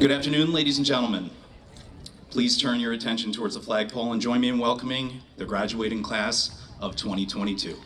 Good afternoon, ladies and gentlemen. Please turn your attention towards the flagpole and join me in welcoming the graduating class of 2022.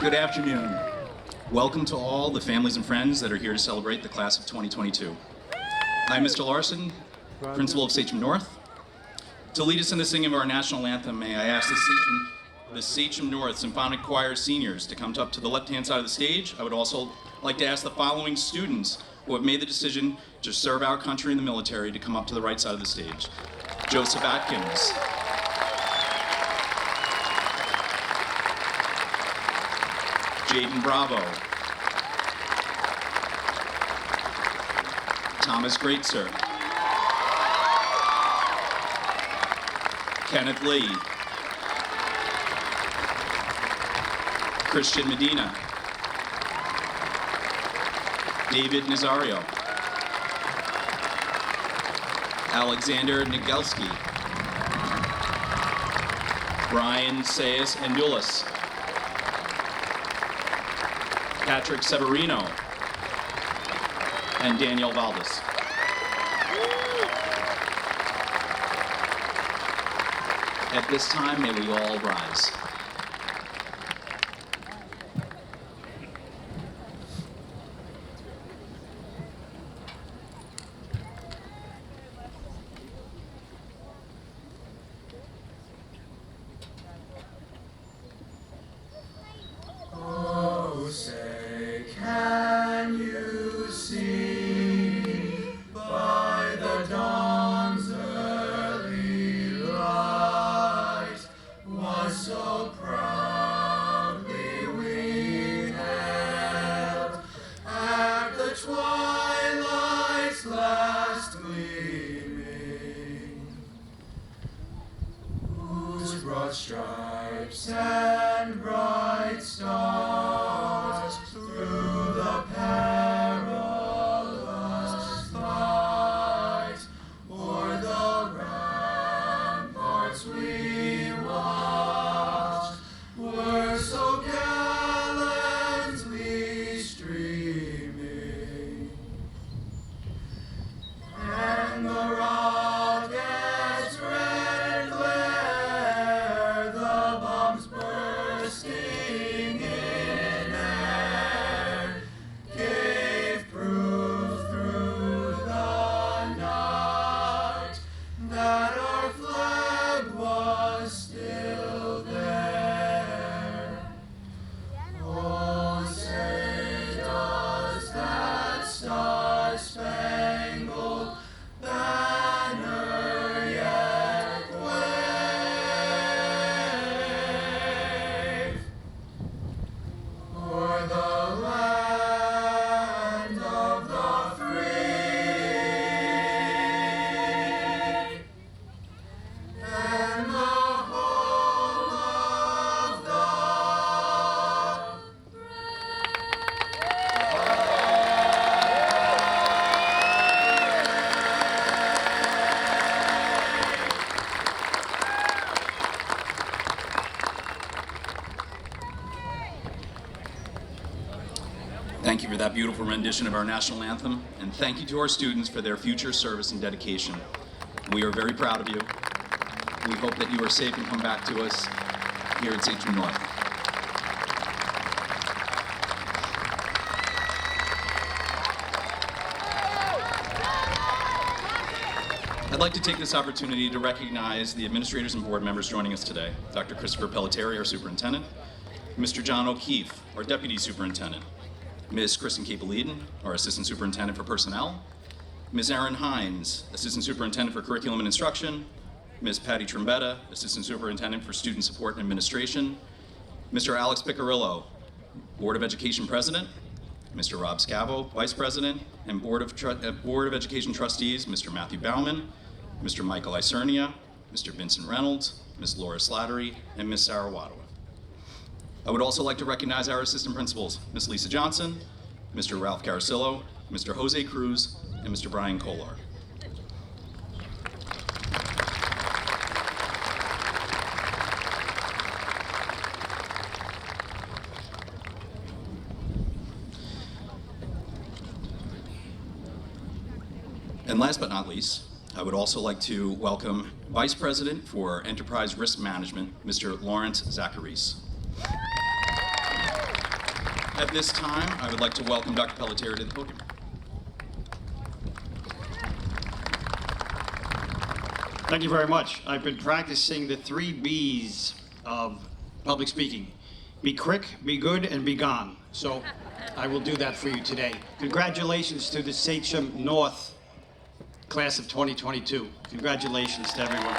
Good afternoon. Welcome to all the families and friends that are here to celebrate the class of 2022. I'm Mr. Larson, principal of Sachem North. To lead us in the singing of our national anthem, may I ask the Sachem North Symphonic Choir seniors to come up to the left-hand side of the stage. I would also like to ask the following students who have made the decision to serve our country in the military to come up to the right side of the stage. Joseph Atkins. Jaden Bravo. Thomas Greatser. Kenneth Lee. Christian Medina. David Nazario. Alexander Nigelski. Brian Sayas Andulis. Patrick Severino. And Daniel Valdez. At this time, may we all rise. Stripes and bright stars through the perilous fight, o'er the ramparts we watched, were so gallantly streaming, and the rockets red glare, the bombs bursting in air, gave proof through the night that our flag was still there. Oh, say does that star-spangled banner yet wave o'er the land of the free and the home of the Thank you for that beautiful rendition of our national anthem, and thank you to our students for their future service and dedication. We are very proud of you. We hope that you are safe and come back to us here at Sachem North. I'd like to take this opportunity to recognize the administrators and board members joining us today. Dr. Christopher Pelletieri, our superintendent, Mr. John O'Keefe, our deputy superintendent, Ms. Kristen Capel-Eden, our assistant superintendent for personnel, Ms. Erin Hines, assistant superintendent for curriculum and instruction, Ms. Patty Trombetta, assistant superintendent for student support and administration, Mr. Alex Piccarillo, Board of Education president, Mr. Rob Scavo, vice president, and Board of Education trustees, Mr. Matthew Bauman, Mr. Michael Isernia, Mr. Vincent Reynolds, Ms. Laura Slattery, and Ms. Sarah Waddle. I would also like to recognize our assistant principals, Ms. Lisa Johnson, Mr. Ralph Carasillo, Mr. Jose Cruz, and Mr. Brian Kolar. And last but not least, I would also like to welcome Vice President for Enterprise Risk Management, Mr. Lawrence Zacharies. At this time, I would like to welcome Dr. Pelletier to the podium. Thank you very much. I've been practicing the 3 B's of public speaking. Be quick, be good, and be gone. So I will do that for you today. Congratulations to the Sachem North class of 2022. Congratulations to everyone.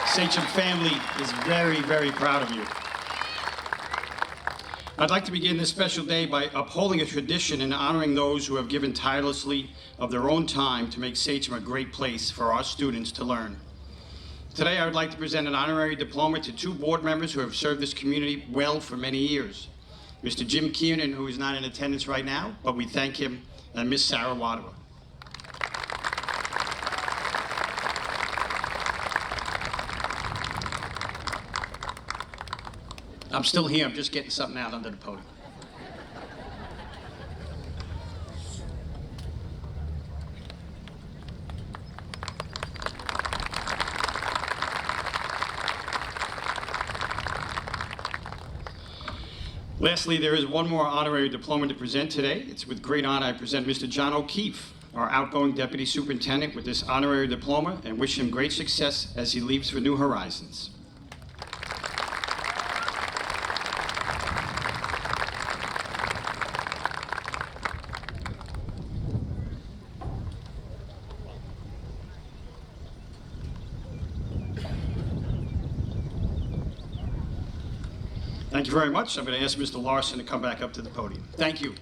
Sachem family is very, very proud of you. I'd like to begin this special day by upholding a tradition and honoring those who have given tirelessly of their own time to make Sachem a great place for our students to learn. Today, I would like to present an honorary diploma to 2 board members who have served this community well for many years. Mr. Jim Keenan, who is not in attendance right now, but we thank him, and Ms. Sarah Wadera. I'm still here, I'm just getting something out under the podium. Lastly, there is one more honorary diploma to present today. It's with great honor I present Mr. John O'Keefe, our outgoing Deputy Superintendent, with this honorary diploma and wish him great success as he leaves for new horizons. Thank you very much. I'm going to ask Mr. Larson to come back up to the podium. Thank you.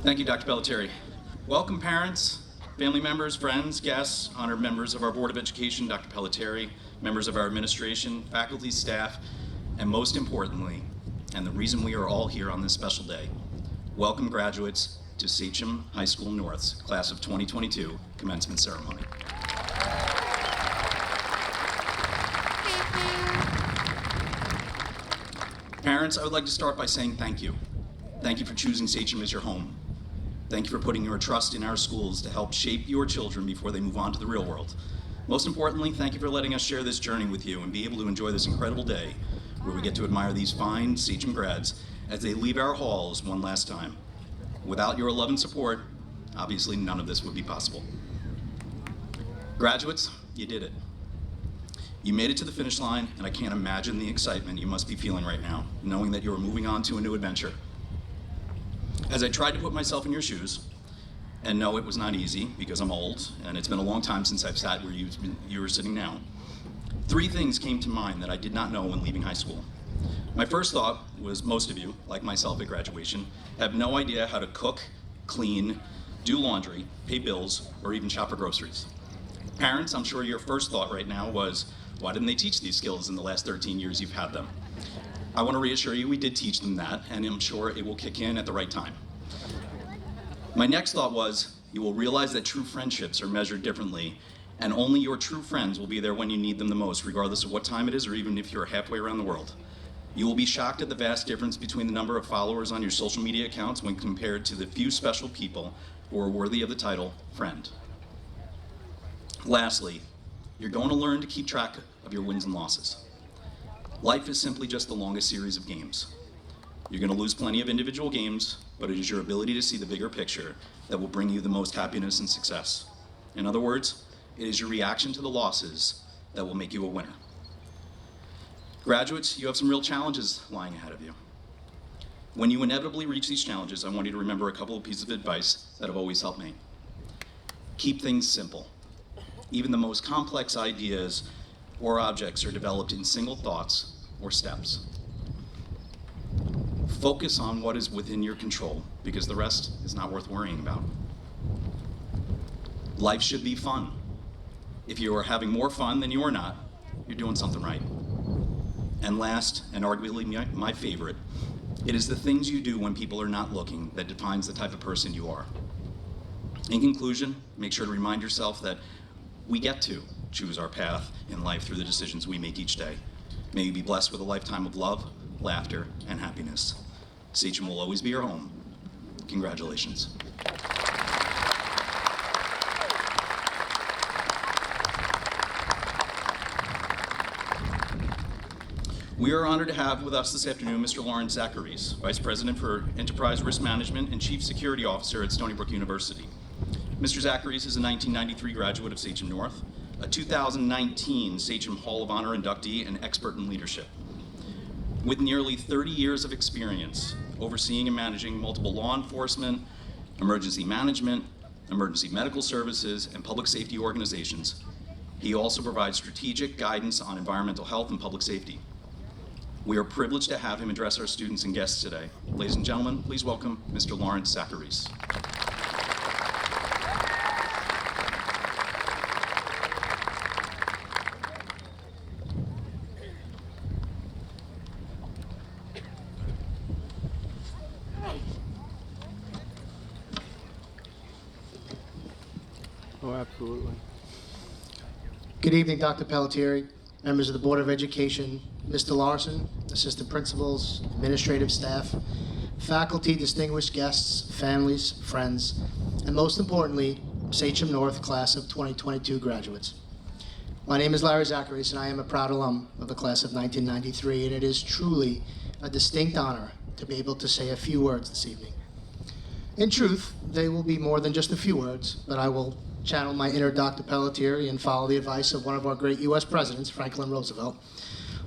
Thank you, Dr. Pelletier. Welcome, parents, family members, friends, guests, honored members of our Board of Education, Dr. Pelletier, members of our administration, faculty, staff, and most importantly, and the reason we are all here on this special day, welcome graduates to Sachem High School North's class of 2022 commencement ceremony. Parents, I would like to start by saying thank you. Thank you for choosing Sachem as your home. Thank you for putting your trust in our schools to help shape your children before they move on to the real world. Most importantly, thank you for letting us share this journey with you and be able to enjoy this incredible day where we get to admire these fine Sachem grads as they leave our halls one last time. Without your love and support, obviously none of this would be possible. Graduates, you did it. You made it to the finish line, and I can't imagine the excitement you must be feeling right now, knowing that you are moving on to a new adventure. As I tried to put myself in your shoes, and no, it was not easy because I'm old, and it's been a long time since I've sat where you were sitting now, 3 things came to mind that I did not know when leaving high school. My first thought was most of you, like myself at graduation, have no idea how to cook, clean, do laundry, pay bills, or even shop for groceries. Parents, I'm sure your first thought right now was, why didn't they teach these skills in the last 13 years you've had them? I want to reassure you we did teach them that, and I'm sure it will kick in at the right time. My next thought was, you will realize that true friendships are measured differently, and only your true friends will be there when you need them the most, regardless of what time it is or even if you're halfway around the world. You will be shocked at the vast difference between the number of followers on your social media accounts when compared to the few special people who are worthy of the title friend. Lastly, you're going to learn to keep track of your wins and losses. Life is simply just the longest series of games. You're going to lose plenty of individual games, but it is your ability to see the bigger picture that will bring you the most happiness and success. In other words, it is your reaction to the losses that will make you a winner. Graduates, you have some real challenges lying ahead of you. When you inevitably reach these challenges, I want you to remember a couple of pieces of advice that have always helped me. Keep things simple. Even the most complex ideas or objects are developed in single thoughts or steps. Focus on what is within your control, because the rest is not worth worrying about. Life should be fun. If you are having more fun than you are not, you're doing something right. And last, and arguably my favorite, it is the things you do when people are not looking that defines the type of person you are. In conclusion, make sure to remind yourself that we get to choose our path in life through the decisions we make each day. May you be blessed with a lifetime of love, laughter, and happiness. Sachem will always be your home. Congratulations. We are honored to have with us this afternoon Mr. Lawrence Zacharies, Vice President for Enterprise Risk Management and Chief Security Officer at Stony Brook University. Mr. Zacharies is a 1993 graduate of Sachem North, a 2019 Sachem Hall of Honor inductee and expert in leadership. With nearly 30 years of experience overseeing and managing multiple law enforcement, emergency management, emergency medical services, and public safety organizations, he also provides strategic guidance on environmental health and public safety. We are privileged to have him address our students and guests today. Ladies and gentlemen, please welcome Mr. Lawrence Zacharies. Oh, absolutely. Good evening, Dr. Pelletieri, members of the Board of Education, Mr. Larson, assistant principals, administrative staff, faculty, distinguished guests, families, friends, and most importantly, Sachem North class of 2022 graduates. My name is Larry Zacharies, and I am a proud alum of the class of 1993, and it is truly a distinct honor to be able to say a few words this evening. In truth, they will be more than just a few words, but I will channel my inner Dr. Pelletieri and follow the advice of one of our great U.S. presidents, Franklin Roosevelt.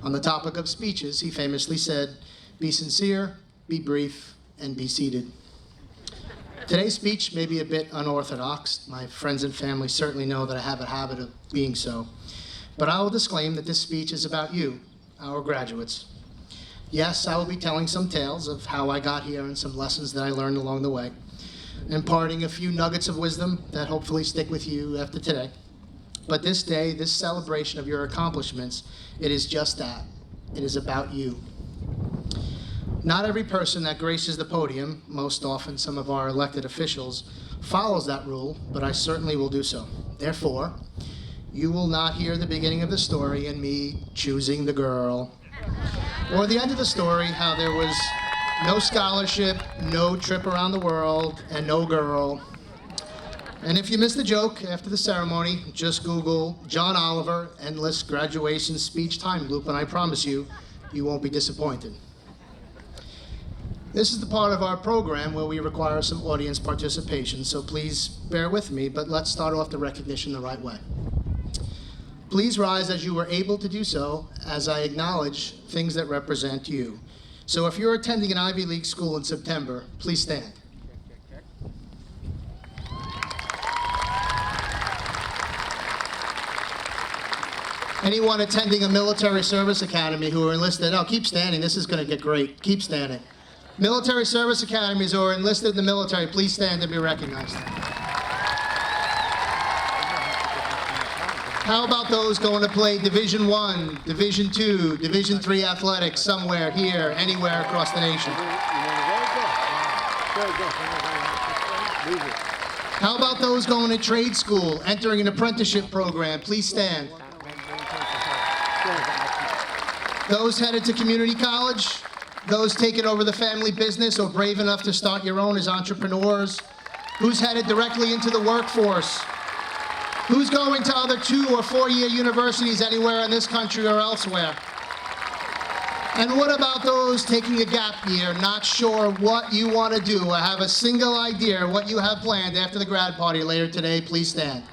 On the topic of speeches, he famously said, "Be sincere, be brief, and be seated." Today's speech may be a bit unorthodox. My friends and family certainly know that I have a habit of being so. But I will disclaim that this speech is about you, our graduates. Yes, I will be telling some tales of how I got here and some lessons that I learned along the way, imparting a few nuggets of wisdom that hopefully stick with you after today. But this day, this celebration of your accomplishments, it is just that. It is about you. Not every person that graces the podium, most often some of our elected officials, follows that rule, but I certainly will do so. Therefore, you will not hear the beginning of the story and me choosing the girl, or the end of the story, how there was no scholarship, no trip around the world, and no girl. And if you missed the joke after the ceremony, just Google John Oliver endless graduation speech time loop, and I promise you, you won't be disappointed. This is the part of our program where we require some audience participation, so please bear with me, but let's start off the recognition the right way. Please rise as you were able to do so as I acknowledge things that represent you. So if you're attending an Ivy League school in September, please stand. Anyone attending a military service academy who are enlisted, oh, keep standing, this is going to get great. Keep standing. Military service academies who are enlisted in the military, please stand and be recognized. How about those going to play Division I, Division II, Division III athletics somewhere, here, anywhere across the nation? How about those going to trade school, entering an apprenticeship program? Please stand. Those headed to community college? Those taking over the family business or brave enough to start your own as entrepreneurs? Who's headed directly into the workforce? Who's going to other 2- or 4-year universities anywhere in this country or elsewhere? And what about those taking a gap year, not sure what you want to do, or have a single idea what you have planned after the grad party later today? Please stand.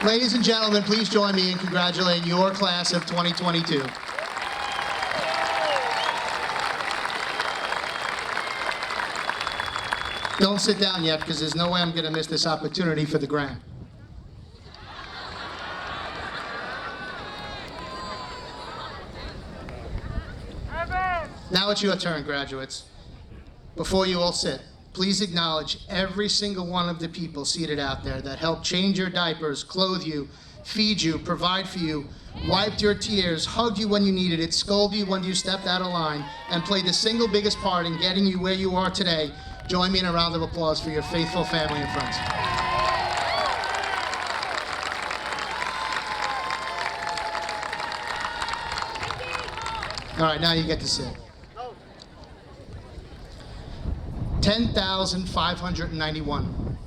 Ladies and gentlemen, please join me in congratulating your class of 2022. Don't sit down yet, because there's no way I'm going to miss this opportunity for the gram. Now it's your turn, graduates. Before you all sit, please acknowledge every single one of the people seated out there that helped change your diapers, clothe you, feed you, provide for you, wiped your tears, hugged you when you needed it, scolded you when you stepped out of line, and played the single biggest part in getting you where you are today. Join me in a round of applause for your faithful family and friends. All right, now you get to sit. 10,591.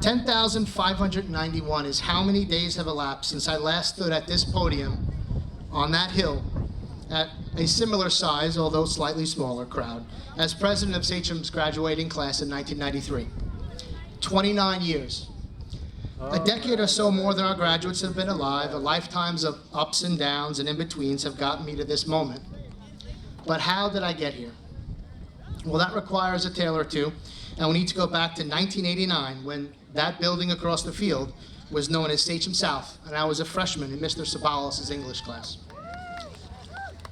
10,591 is how many days have elapsed since I last stood at this podium on that hill at a similar size, although slightly smaller crowd, as president of Sachem's graduating class in 1993. 29 years. A decade or so more than our graduates have been alive, lifetimes of ups and downs and in-betweens have gotten me to this moment. But how did I get here? Well, that requires a tale or two, and we need to go back to 1989 when that building across the field was known as Sachem South, and I was a freshman in Mr. Sabalos' English class.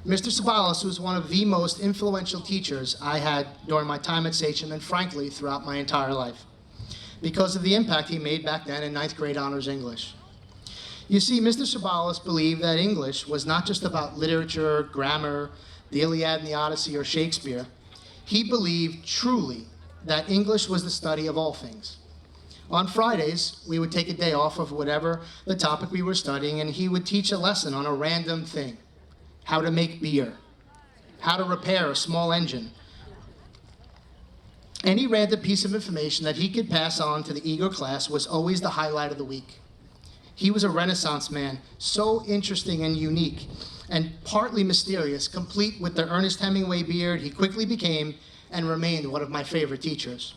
Mr. Sabalos was one of the most influential teachers I had during my time at Sachem and frankly throughout my entire life, because of the impact he made back then in 9th grade honors English. You see, Mr. Sabalos believed that English was not just about literature, grammar, the Iliad and the Odyssey, or Shakespeare. He believed truly that English was the study of all things. On Fridays, we would take a day off of whatever the topic we were studying, and he would teach a lesson on a random thing: how to make beer, how to repair a small engine. Any random piece of information that he could pass on to the eager class was always the highlight of the week. He was a Renaissance man, so interesting and unique, and partly mysterious, complete with the Ernest Hemingway beard. He quickly became and remained one of my favorite teachers.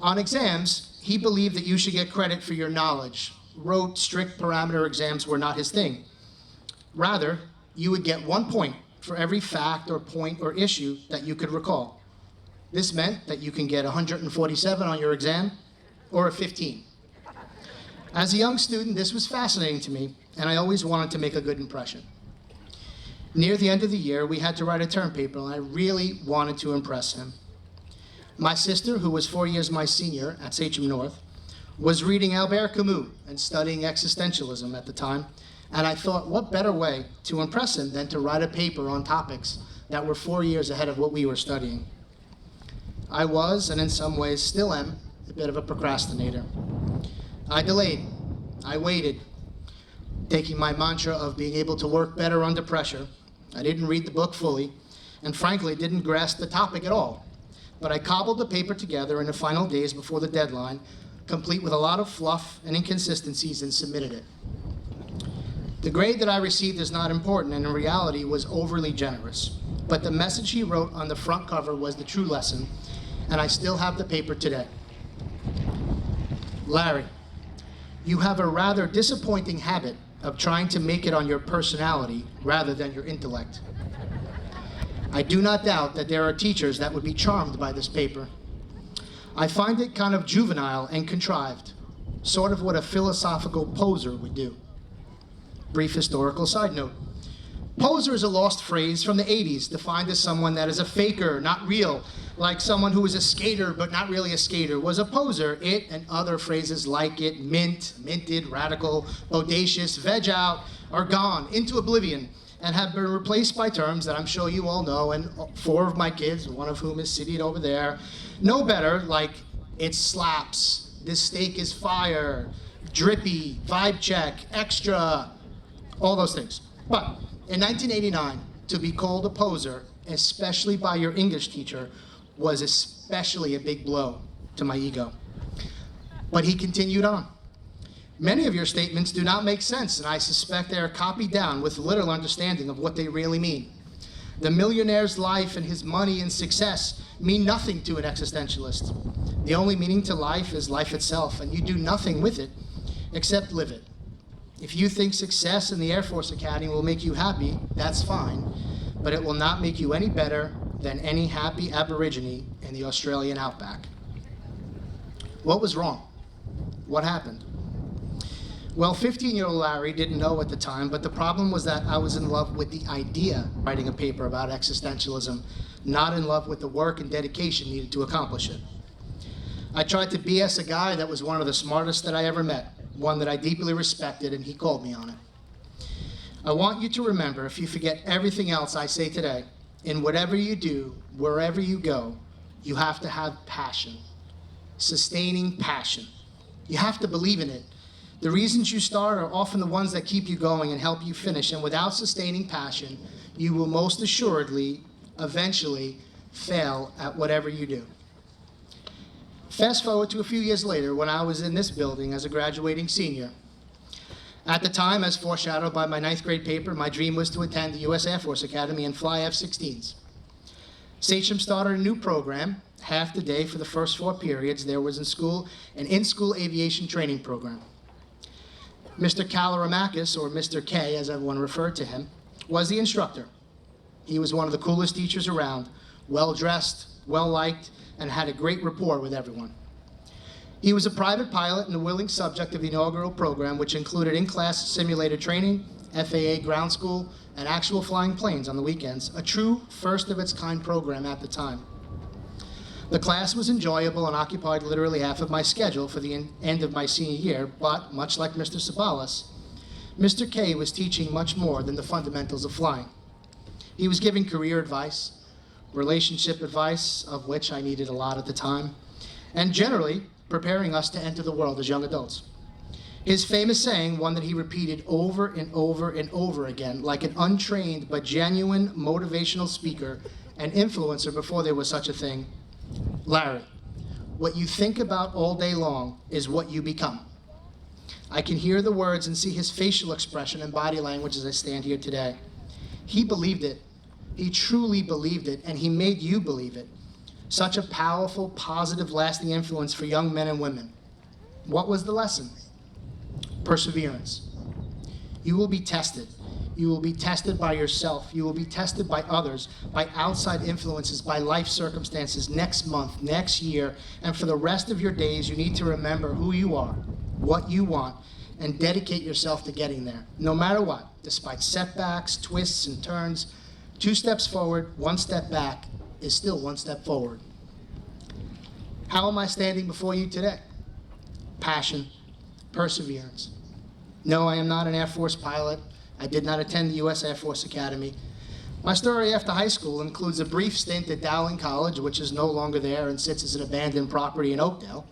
On exams, he believed that you should get credit for your knowledge. Rote, strict parameter exams were not his thing. Rather, you would get 1 point for every fact or point or issue that you could recall. This meant that you can get 147 on your exam or a 15. As a young student, this was fascinating to me, and I always wanted to make a good impression. Near the end of the year, we had to write a term paper, and I really wanted to impress him. My sister, who was 4 years my senior at Sachem North, was reading Albert Camus and studying existentialism at the time, and I thought, what better way to impress him than to write a paper on topics that were 4 years ahead of what we were studying. I was, and in some ways still am, a bit of a procrastinator. I delayed. I waited, taking my mantra of being able to work better under pressure. I didn't read the book fully, and frankly didn't grasp the topic at all. But I cobbled the paper together in the final days before the deadline, complete with a lot of fluff and inconsistencies, and submitted it. The grade that I received is not important, and in reality was overly generous. But the message he wrote on the front cover was the true lesson, and I still have the paper today. Larry, you have a rather disappointing habit of trying to make it on your personality rather than your intellect. I do not doubt that there are teachers that would be charmed by this paper. I find it kind of juvenile and contrived, sort of what a philosophical poser would do. Brief historical side note. Poser is a lost phrase from the 80s, defined as someone that is a faker, not real, like someone who is a skater but not really a skater. Was a poser. It and other phrases like it, minted, radical, bodacious, veg out, are gone into oblivion and have been replaced by terms that I'm sure you all know, and 4 of my kids, one of whom is sitting over there, know better, like it slaps, this steak is fire, drippy, vibe check, extra, all those things. But in 1989, to be called a poser, especially by your English teacher, was especially a big blow to my ego. But he continued on. Many of your statements do not make sense, and I suspect they are copied down with little understanding of what they really mean. The millionaire's life and his money and success mean nothing to an existentialist. The only meaning to life is life itself, and you do nothing with it except live it. If you think success in the Air Force Academy will make you happy, that's fine, but it will not make you any better than any happy Aborigine in the Australian outback. What was wrong? What happened? Well, 15-year-old Larry didn't know at the time, but the problem was that I was in love with the idea of writing a paper about existentialism, not in love with the work and dedication needed to accomplish it. I tried to BS a guy that was one of the smartest that I ever met, one that I deeply respected, and he called me on it. I want you to remember, if you forget everything else I say today, in whatever you do, wherever you go, you have to have passion, sustaining passion. You have to believe in it. The reasons you start are often the ones that keep you going and help you finish, and without sustaining passion, you will most assuredly, eventually, fail at whatever you do. Fast forward to a few years later when I was in this building as a graduating senior. At the time, as foreshadowed by my 9th grade paper, my dream was to attend the U.S. Air Force Academy and fly F-16s. Sachem started a new program, half the day for the first 4 periods. There was an in-school aviation training program. Mr. Kalaramakis, or Mr. K, as everyone referred to him, was the instructor. He was one of the coolest teachers around, well-dressed, well-liked, and had a great rapport with everyone. He was a private pilot and a willing subject of the inaugural program, which included in-class simulator training, FAA ground school, and actual flying planes on the weekends, a true first-of-its-kind program at the time. The class was enjoyable and occupied literally half of my schedule for the end of my senior year, but much like Mr. Sabalas, Mr. K was teaching much more than the fundamentals of flying. He was giving career advice, relationship advice, of which I needed a lot at the time, and generally preparing us to enter the world as young adults. His famous saying, one that he repeated over and over and over again, like an untrained but genuine motivational speaker and influencer before there was such a thing: Larry, what you think about all day long is what you become. I can hear the words and see his facial expression and body language as I stand here today. He believed it. He truly believed it, and he made you believe it. Such a powerful, positive, lasting influence for young men and women. What was the lesson? Perseverance. You will be tested. You will be tested by yourself. You will be tested by others, by outside influences, by life circumstances next month, next year, and for the rest of your days, you need to remember who you are, what you want, and dedicate yourself to getting there, no matter what, despite setbacks, twists, and turns. 2 steps forward, 1 step back is still 1 step forward. How am I standing before you today? Passion, perseverance. No, I am not an Air Force pilot. I did not attend the U.S. Air Force Academy. My story after high school includes a brief stint at Dowling College, which is no longer there and sits as an abandoned property in Oakdale.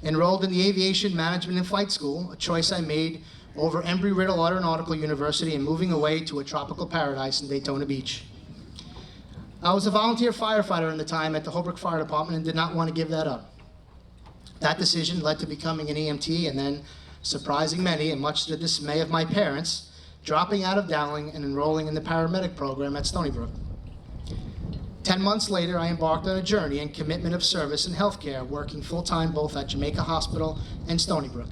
Enrolled in the Aviation Management and Flight School, a choice I made over Embry-Riddle Aeronautical University and moving away to a tropical paradise in Daytona Beach. I was a volunteer firefighter in the time at the Holbrook Fire Department and did not want to give that up. That decision led to becoming an EMT and then, surprising many and much to the dismay of my parents, dropping out of Dowling and enrolling in the paramedic program at Stony Brook. 10 months later, I embarked on a journey and commitment of service in healthcare, working full-time both at Jamaica Hospital and Stony Brook.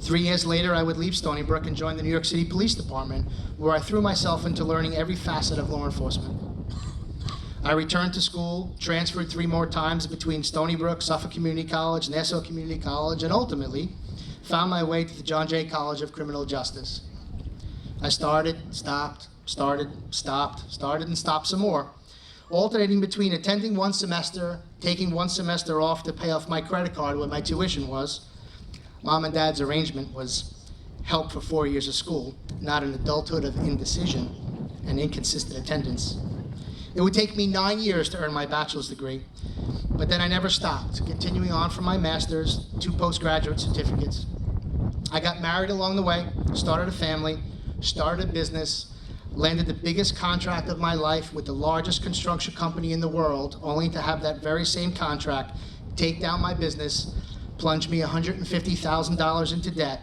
3 years later, I would leave Stony Brook and join the New York City Police Department, where I threw myself into learning every facet of law enforcement. I returned to school, transferred 3 more times between Stony Brook, Suffolk Community College, Nassau Community College, and ultimately found my way to the John Jay College of Criminal Justice. I started, stopped, started, stopped, started, and stopped some more, alternating between attending 1 semester, taking 1 semester off to pay off my credit card where my tuition was. Mom and Dad's arrangement was help for 4 years of school, not an adulthood of indecision and inconsistent attendance. It would take me 9 years to earn my bachelor's degree, but then I never stopped, continuing on for my master's, 2 postgraduate certificates. I got married along the way, started a family, started a business, landed the biggest contract of my life with the largest construction company in the world, only to have that very same contract take down my business, plunge me $150,000 into debt,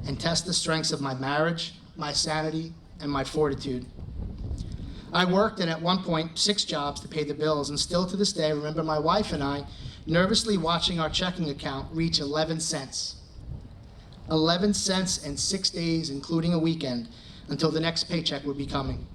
and test the strengths of my marriage, my sanity, and my fortitude. I worked, and at one point, 6 jobs to pay the bills, and still to this day remember my wife and I nervously watching our checking account reach 11 cents. 11 cents and 6 days, including a weekend, until the next paycheck would be coming.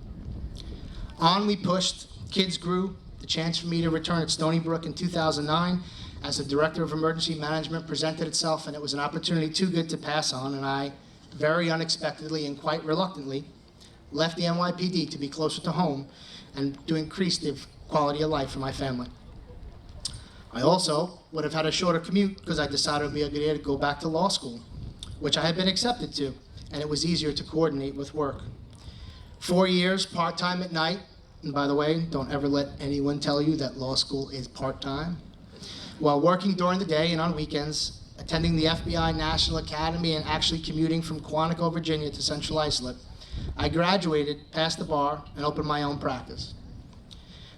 On we pushed, kids grew, the chance for me to return at Stony Brook in 2009 as the Director of Emergency Management presented itself, and it was an opportunity too good to pass on, and I, very unexpectedly and quite reluctantly, left the NYPD to be closer to home and to increase the quality of life for my family. I also would have had a shorter commute because I decided it would be a good idea to go back to law school, which I had been accepted to, and it was easier to coordinate with work. 4 years, part-time at night, and by the way, don't ever let anyone tell you that law school is part-time. While working during the day and on weekends, attending the FBI National Academy and actually commuting from Quantico, Virginia to Central Islip, I graduated, passed the bar, and opened my own practice.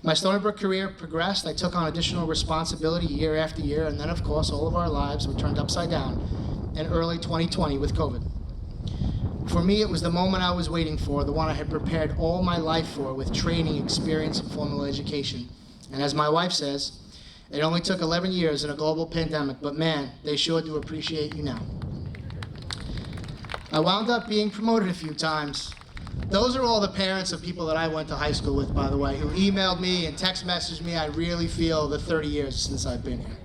My Stony Brook career progressed. I took on additional responsibility year after year, and then, of course, all of our lives were turned upside down in early 2020 with COVID. For me, it was the moment I was waiting for, the one I had prepared all my life for with training, experience, and formal education. And as my wife says, it only took 11 years in a global pandemic, but man, they sure do appreciate you now. I wound up being promoted a few times. Those are all the parents of people that I went to high school with, by the way, who emailed me and text messaged me. I really feel the 30 years since I've been here.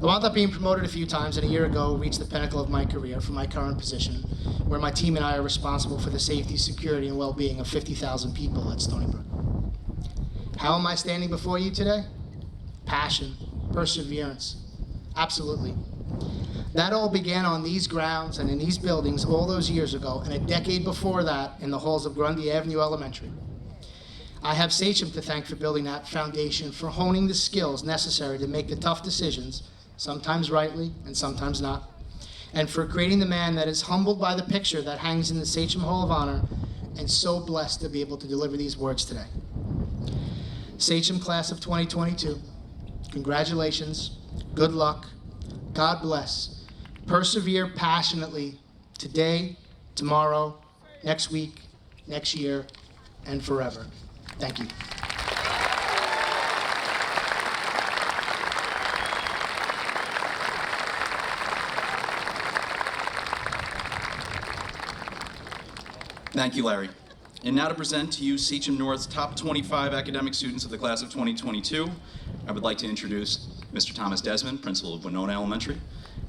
I wound up being promoted a few times, and a year ago reached the pinnacle of my career for my current position, where my team and I are responsible for the safety, security, and well-being of 50,000 people at Stony Brook. How am I standing before you today? Passion, perseverance, absolutely. That all began on these grounds and in these buildings all those years ago, and a decade before that in the halls of Grundy Avenue Elementary. I have Sachem to thank for building that foundation, for honing the skills necessary to make the tough decisions, sometimes rightly and sometimes not, and for creating the man that is humbled by the picture that hangs in the Sachem Hall of Honor, and so blessed to be able to deliver these words today. Sachem class of 2022, congratulations, good luck, God bless, persevere passionately today, tomorrow, next week, next year, and forever. Thank you. Thank you, Larry. And now to present to you Sachem North's top 25 academic students of the class of 2022, I would like to introduce Mr. Thomas Desmond, principal of Winona Elementary,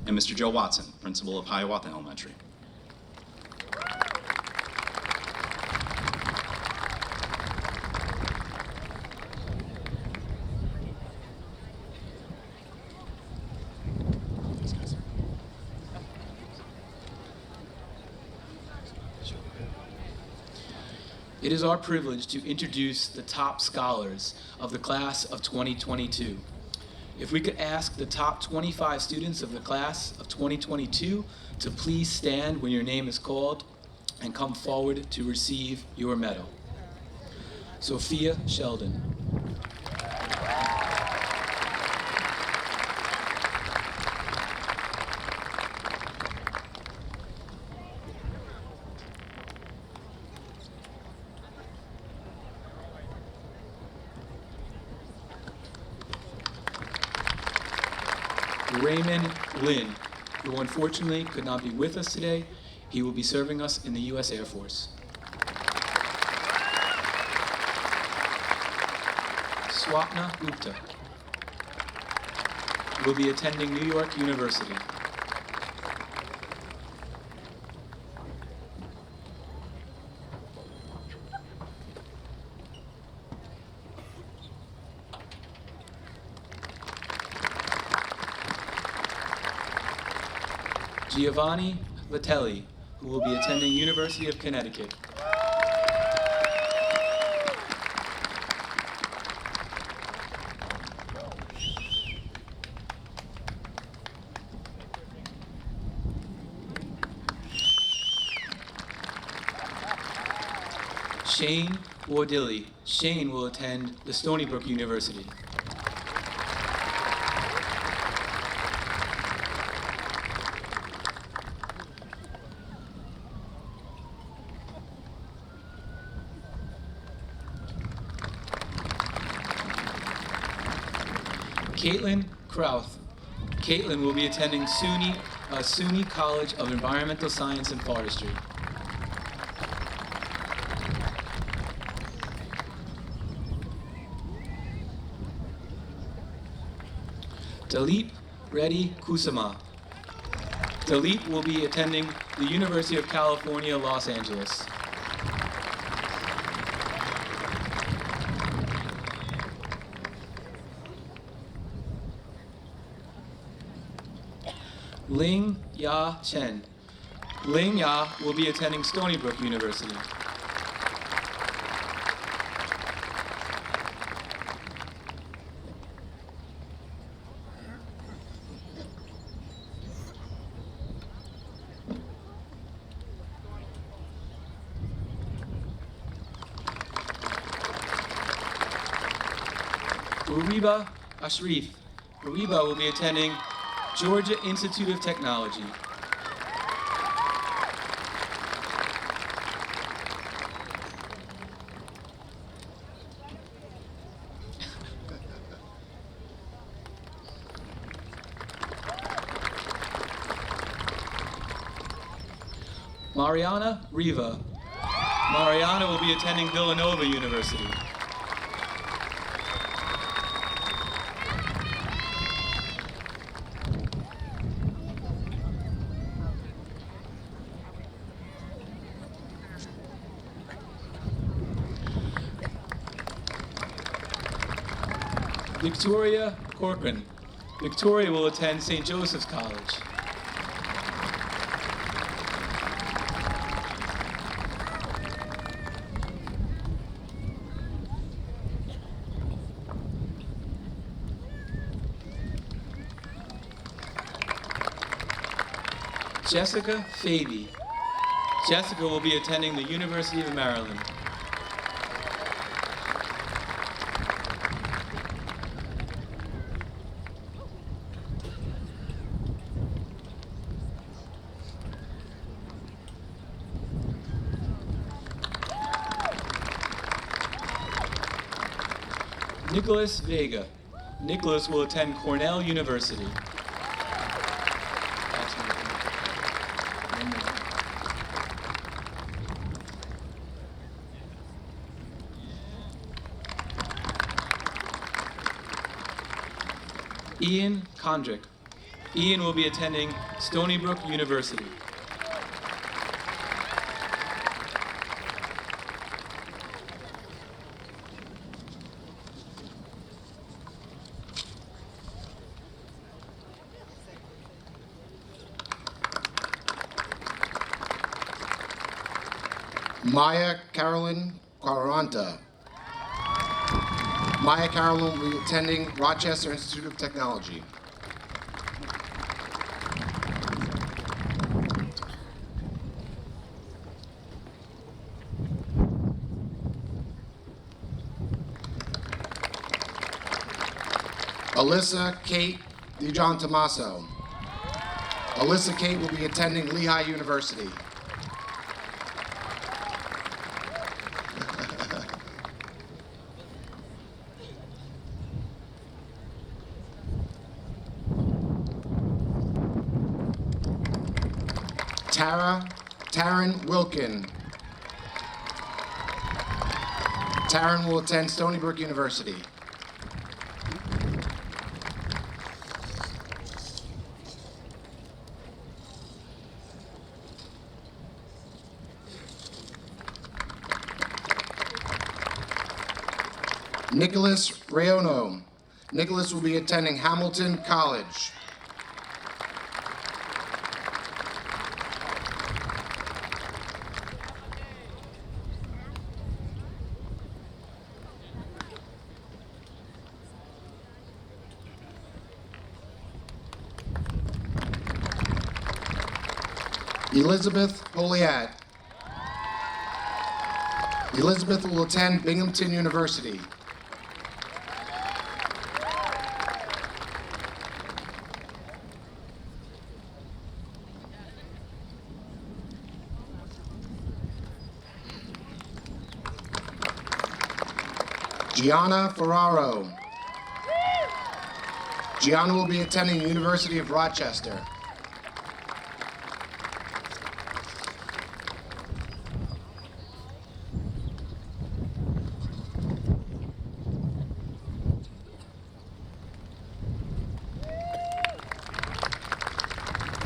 and Mr. Joe Watson, principal of Hiawatha Elementary. It is our privilege to introduce the top scholars of the class of 2022. If we could ask the top 25 students of the class of 2022 to please stand when your name is called and come forward to receive your medal. Sophia Sheldon. Raymond Lynn, who unfortunately could not be with us today. He will be serving us in the U.S. Air Force. Swapna Gupta will be attending New York University. Giovanni Vitelli, who will be attending University of Connecticut. Shane Wardilli. Shane will attend the Stony Brook University. Caitlin Krauth. Caitlin will be attending SUNY College of Environmental Science and Forestry. Dalip Reddy Kusama. Dalip will be attending the University of California, Los Angeles. Ling Ya Chen. Ling Ya will be attending Stony Brook University. Uriba Ashrif. Uriba will be attending Georgia Institute of Technology. Mariana Riva. Mariana will be attending Villanova University. Victoria Corcoran. Victoria will attend St. Joseph's College. Jessica Faby. Jessica will be attending the University of Maryland. Nicholas Vega. Nicholas will attend Cornell University. Ian Kondrick. Ian will be attending Stony Brook University. Maya Carolyn Quaranta. Maya Carolyn will be attending Rochester Institute of Technology. Alyssa Kate DeJohn Tomaso. Alyssa Kate will be attending Lehigh University. Taryn Wilkin. Taryn will attend Stony Brook University. Nicholas Rayono. Nicholas will be attending Hamilton College. Elizabeth Poliat. Elizabeth will attend Binghamton University. Gianna Ferraro. Gianna will be attending the University of Rochester.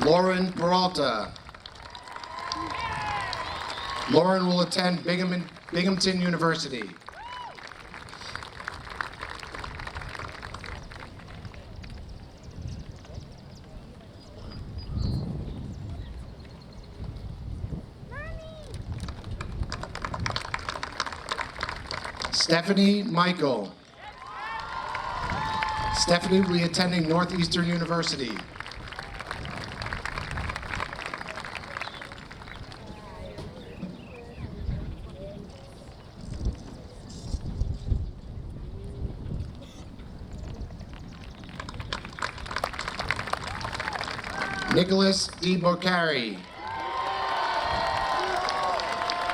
Lauren Peralta. Lauren will attend Binghamton University. Stephanie Michael. Stephanie will be attending Northeastern University. Nicholas D. Bocari.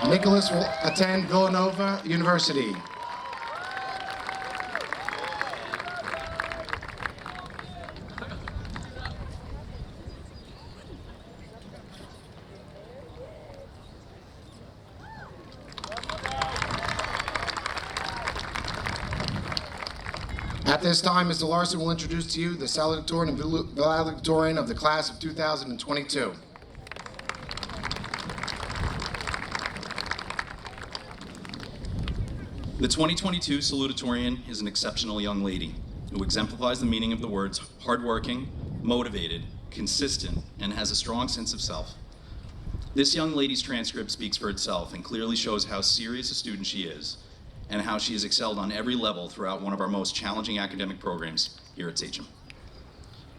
Nicholas will attend Villanova University. At this time, Mr. Larson will introduce to you the Salutatorian and Valedictorian of the class of 2022. The 2022 Salutatorian is an exceptional young lady who exemplifies the meaning of the words hardworking, motivated, consistent, and has a strong sense of self. This young lady's transcript speaks for itself and clearly shows how serious a student she is and how she has excelled on every level throughout one of our most challenging academic programs here at Sachem.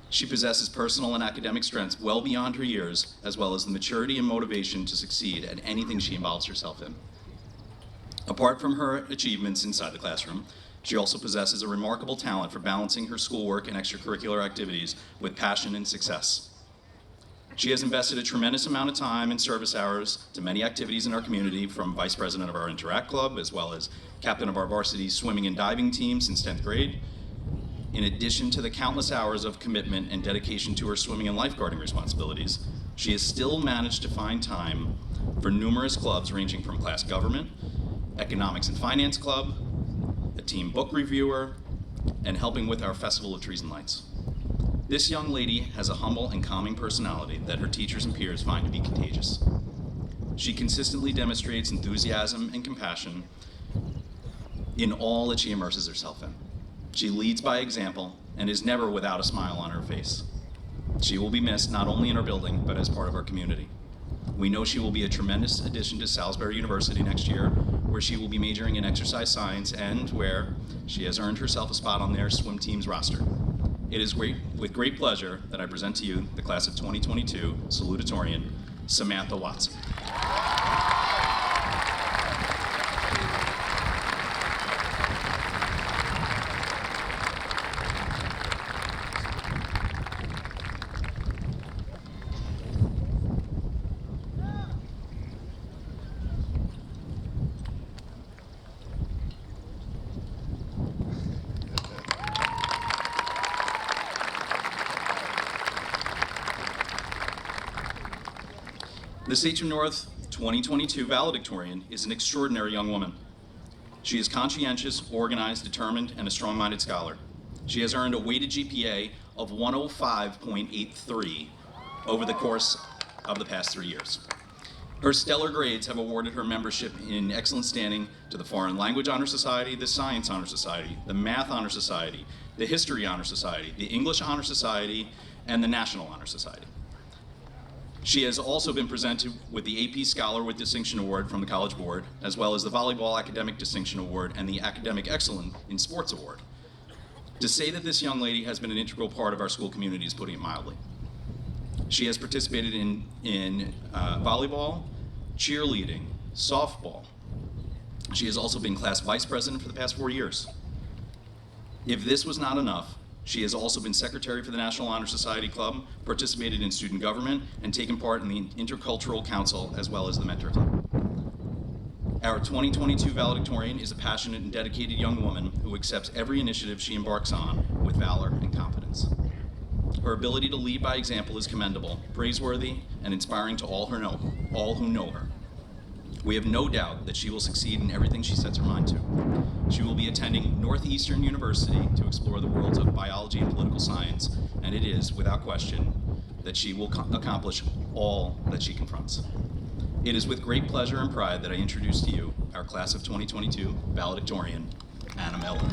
She possesses personal and academic strengths well beyond her years, as well as the maturity and motivation to succeed at anything she involves herself in. Apart from her achievements inside the classroom, she also possesses a remarkable talent for balancing her schoolwork and extracurricular activities with passion and success. She has invested a tremendous amount of time and service hours to many activities in our community, from vice president of our Interact Club, as well as captain of our varsity swimming and diving team since 10th grade. In addition to the countless hours of commitment and dedication to her swimming and lifeguarding responsibilities, she has still managed to find time for numerous clubs ranging from class government, economics and finance club, a team book reviewer, and helping with our Festival of Trees and Lights. This young lady has a humble and calming personality that her teachers and peers find to be contagious. She consistently demonstrates enthusiasm and compassion in all that she immerses herself in. She leads by example and is never without a smile on her face. She will be missed not only in our building, but as part of our community. We know she will be a tremendous addition to Salisbury University next year, where she will be majoring in exercise science and where she has earned herself a spot on their swim team's roster. It is with great pleasure that I present to you the class of 2022 Salutatorian, Samantha Watson. The Sachem North 2022 Valedictorian is an extraordinary young woman. She is conscientious, organized, determined, and a strong-minded scholar. She has earned a weighted GPA of 105.83 over the course of the past 3 years. Her stellar grades have awarded her membership in excellent standing to the Foreign Language Honor Society, the Science Honor Society, the Math Honor Society, the History Honor Society, the English Honor Society, and the National Honor Society. She has also been presented with the AP Scholar with Distinction Award from the College Board, as well as the Volleyball Academic Distinction Award and the Academic Excellence in Sports Award. To say that this young lady has been an integral part of our school community is putting it mildly. She has participated in volleyball, cheerleading, softball. She has also been class vice president for the past 4 years. If this was not enough, she has also been secretary for the National Honor Society Club, participated in student government, and taken part in the Intercultural Council as well as the Mentor Club. Our 2022 valedictorian is a passionate and dedicated young woman who accepts every initiative she embarks on with valor and confidence. Her ability to lead by example is commendable, praiseworthy, and inspiring to all who know her. We have no doubt that she will succeed in everything she sets her mind to. She will be attending Northeastern University to explore the worlds of biology and political science, and it is, without question, that she will accomplish all that she confronts. It is with great pleasure and pride that I introduce to you our class of 2022 valedictorian, Anna Miller.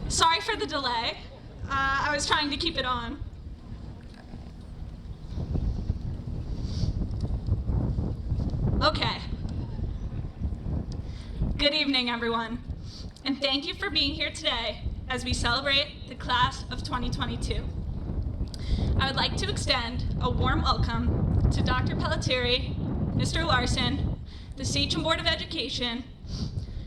Sorry for the delay. I was trying to keep it on. Okay. Good evening, everyone, and thank you for being here today as we celebrate the class of 2022. I would like to extend a warm welcome to Dr. Pelletieri, Mr. Larson, the Sachem Board of Education,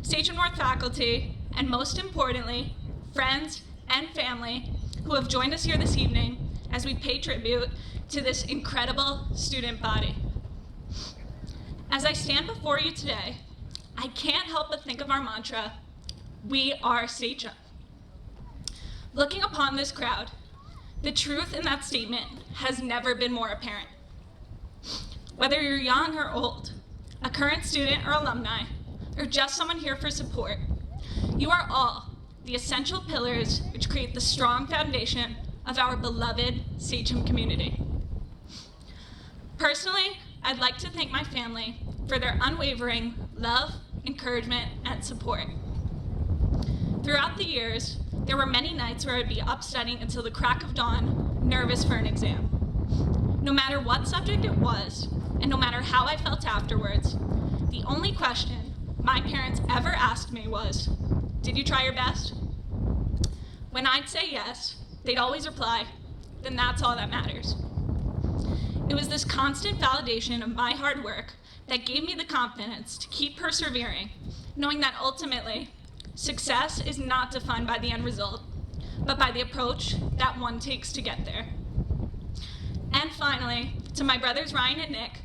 Sachem North faculty, and most importantly, friends and family who have joined us here this evening as we pay tribute to this incredible student body. As I stand before you today, I can't help but think of our mantra, "We are Sachem." Looking upon this crowd, the truth in that statement has never been more apparent. Whether you're young or old, a current student or alumni, or just someone here for support, you are all the essential pillars which create the strong foundation of our beloved Sachem community. Personally, I'd like to thank my family for their unwavering love, encouragement, and support. Throughout the years, there were many nights where I'd be up studying until the crack of dawn, nervous for an exam. No matter what subject it was, and no matter how I felt afterwards, the only question my parents ever asked me was, "Did you try your best?" When I'd say yes, they'd always reply, "Then that's all that matters." It was this constant validation of my hard work that gave me the confidence to keep persevering, knowing that ultimately, success is not defined by the end result, but by the approach that one takes to get there. And finally, to my brothers Ryan and Nick,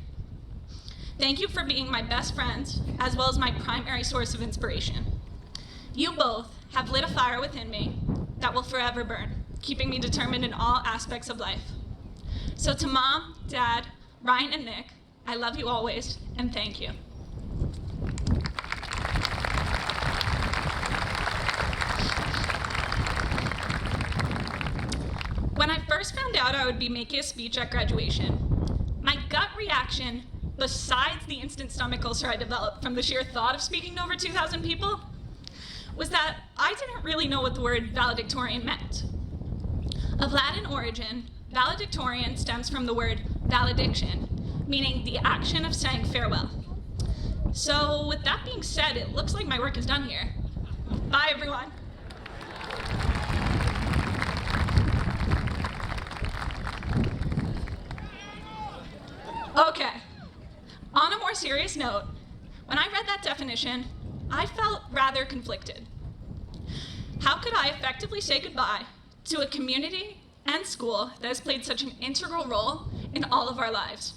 thank you for being my best friends, as well as my primary source of inspiration. You both have lit a fire within me that will forever burn, keeping me determined in all aspects of life. So to Mom, Dad, Ryan, and Nick, I love you always, and thank you. When I first found out I would be making a speech at graduation, my gut reaction, besides the instant stomach ulcer I developed from the sheer thought of speaking to over 2,000 people, was that I didn't really know what the word valedictorian meant. Of Latin origin, valedictorian stems from the word valediction, meaning the action of saying farewell. So with that being said, it looks like my work is done here. Bye, everyone. Okay, on a more serious note, when I read that definition, I felt rather conflicted. How could I effectively say goodbye to a community and school that has played such an integral role in all of our lives?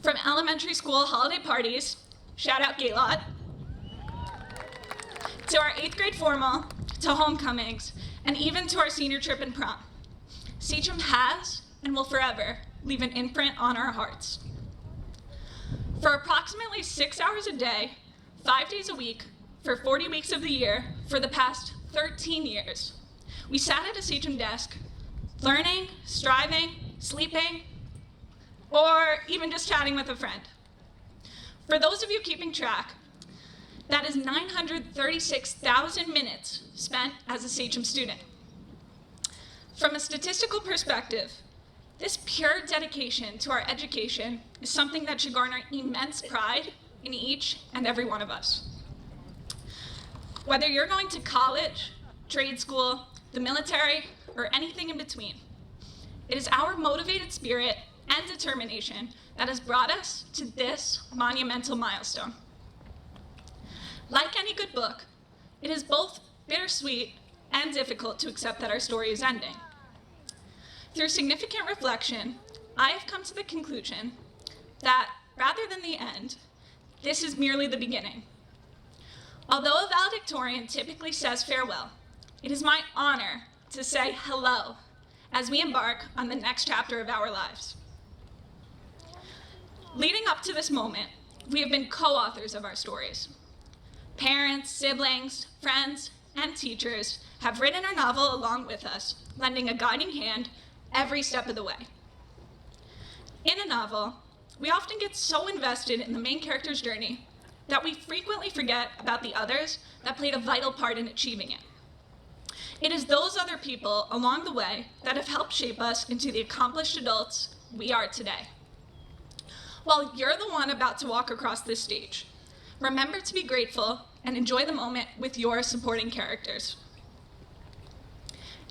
From elementary school holiday parties, shout out Gaylord, to our 8th grade formal, to homecomings, and even to our senior trip and prom, Sachem has and will forever leave an imprint on our hearts. For approximately 6 hours a day, 5 days a week, for 40 weeks of the year, for the past 13 years, we sat at a Sachem desk, learning, striving, sleeping, or even just chatting with a friend. For those of you keeping track, that is 936,000 minutes spent as a Sachem student. From a statistical perspective, this pure dedication to our education is something that should garner immense pride in each and every one of us. Whether you're going to college, trade school, the military, or anything in between, it is our motivated spirit and determination that has brought us to this monumental milestone. Like any good book, it is both bittersweet and difficult to accept that our story is ending. Through significant reflection, I have come to the conclusion that rather than the end, this is merely the beginning. Although a valedictorian typically says farewell, it is my honor to say hello as we embark on the next chapter of our lives. Leading up to this moment, we have been co-authors of our stories. Parents, siblings, friends, and teachers have written our novel along with us, lending a guiding hand every step of the way. In a novel, we often get so invested in the main character's journey that we frequently forget about the others that played a vital part in achieving it. It is those other people along the way that have helped shape us into the accomplished adults we are today. While you're the one about to walk across this stage, remember to be grateful and enjoy the moment with your supporting characters.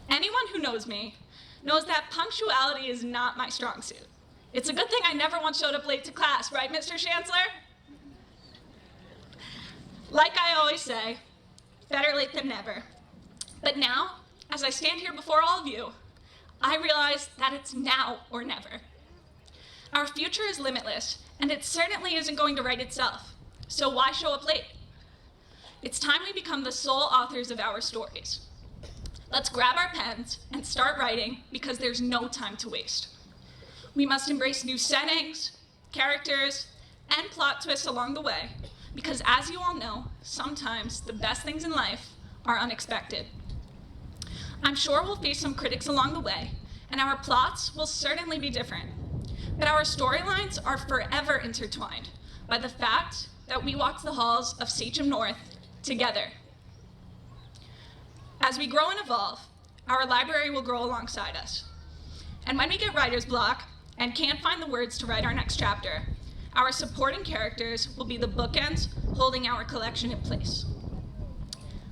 Anyone who knows me knows that punctuality is not my strong suit. It's a good thing I never once showed up late to class, right, Mr. Chancellor? Like I always say, better late than never. But now, as I stand here before all of you, I realize that it's now or never. Our future is limitless, and it certainly isn't going to write itself. So why show up late? It's time we become the sole authors of our stories. Let's grab our pens and start writing because there's no time to waste. We must embrace new settings, characters, and plot twists along the way because as you all know, sometimes the best things in life are unexpected. I'm sure we'll face some critics along the way, and our plots will certainly be different. But our storylines are forever intertwined by the fact that we walked the halls of Sachem North together. As we grow and evolve, our library will grow alongside us. And when we get writer's block and can't find the words to write our next chapter, our supporting characters will be the bookends holding our collection in place.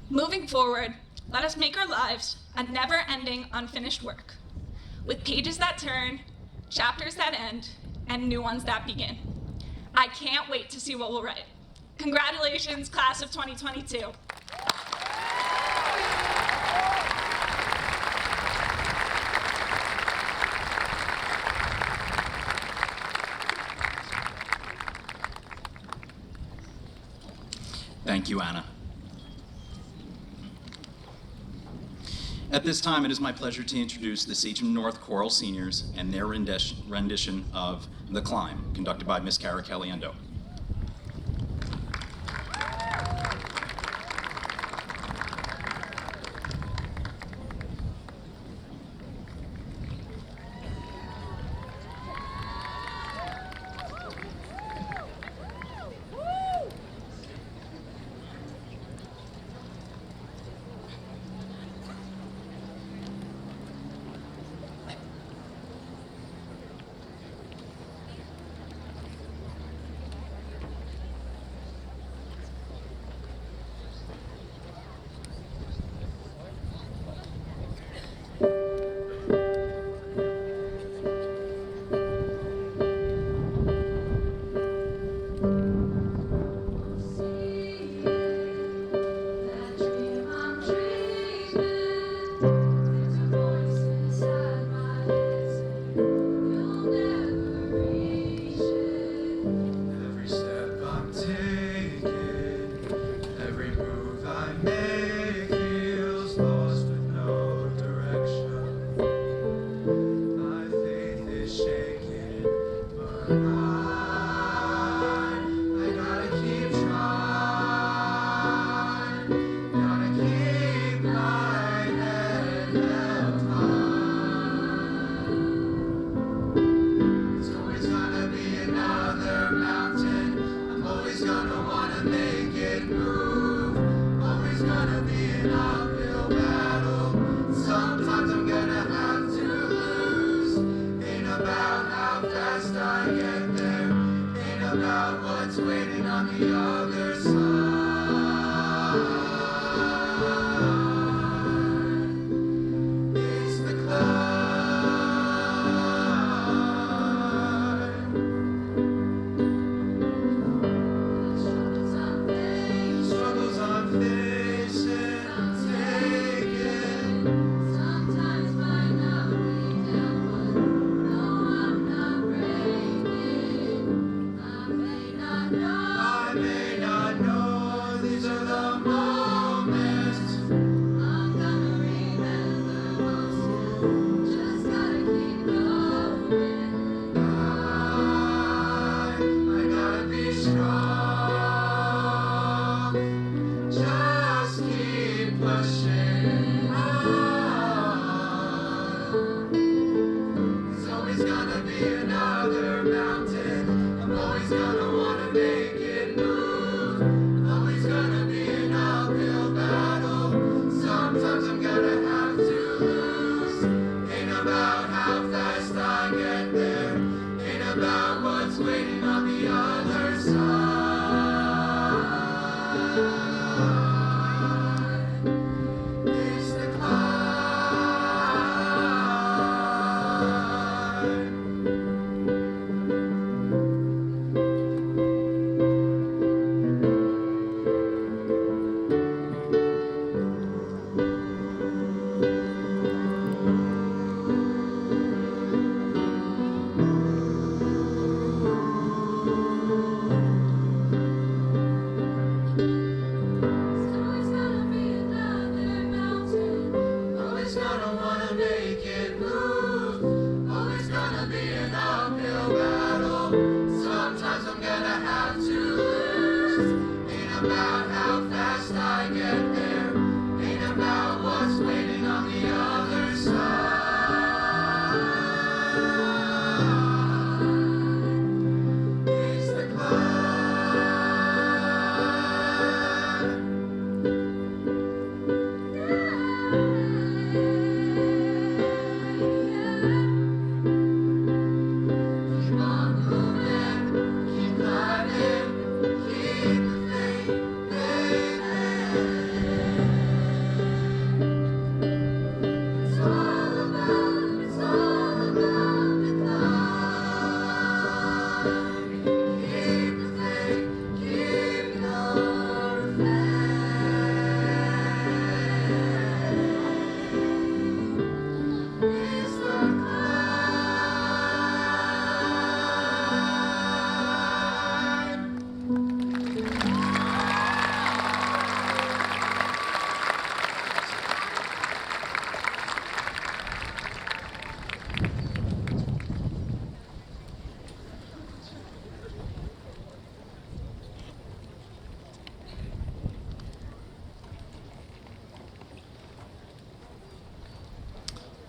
Moving forward, let us make our lives a never-ending unfinished work, with pages that turn, chapters that end, and new ones that begin. I can't wait to see what we'll write. Congratulations, class of 2022. Thank you, Anna. At this time, it is my pleasure to introduce the Sachem North Choral Seniors and their rendition of The Climb, conducted by Miss Cara Caliendo. Strong, just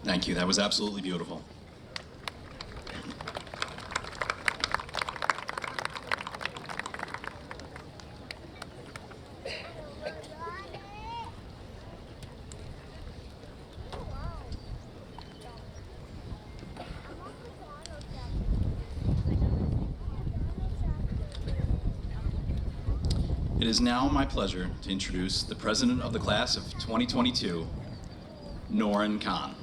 Thank you. That was absolutely beautiful. It is now my pleasure to introduce the president of the class of 2022, Noran Khan.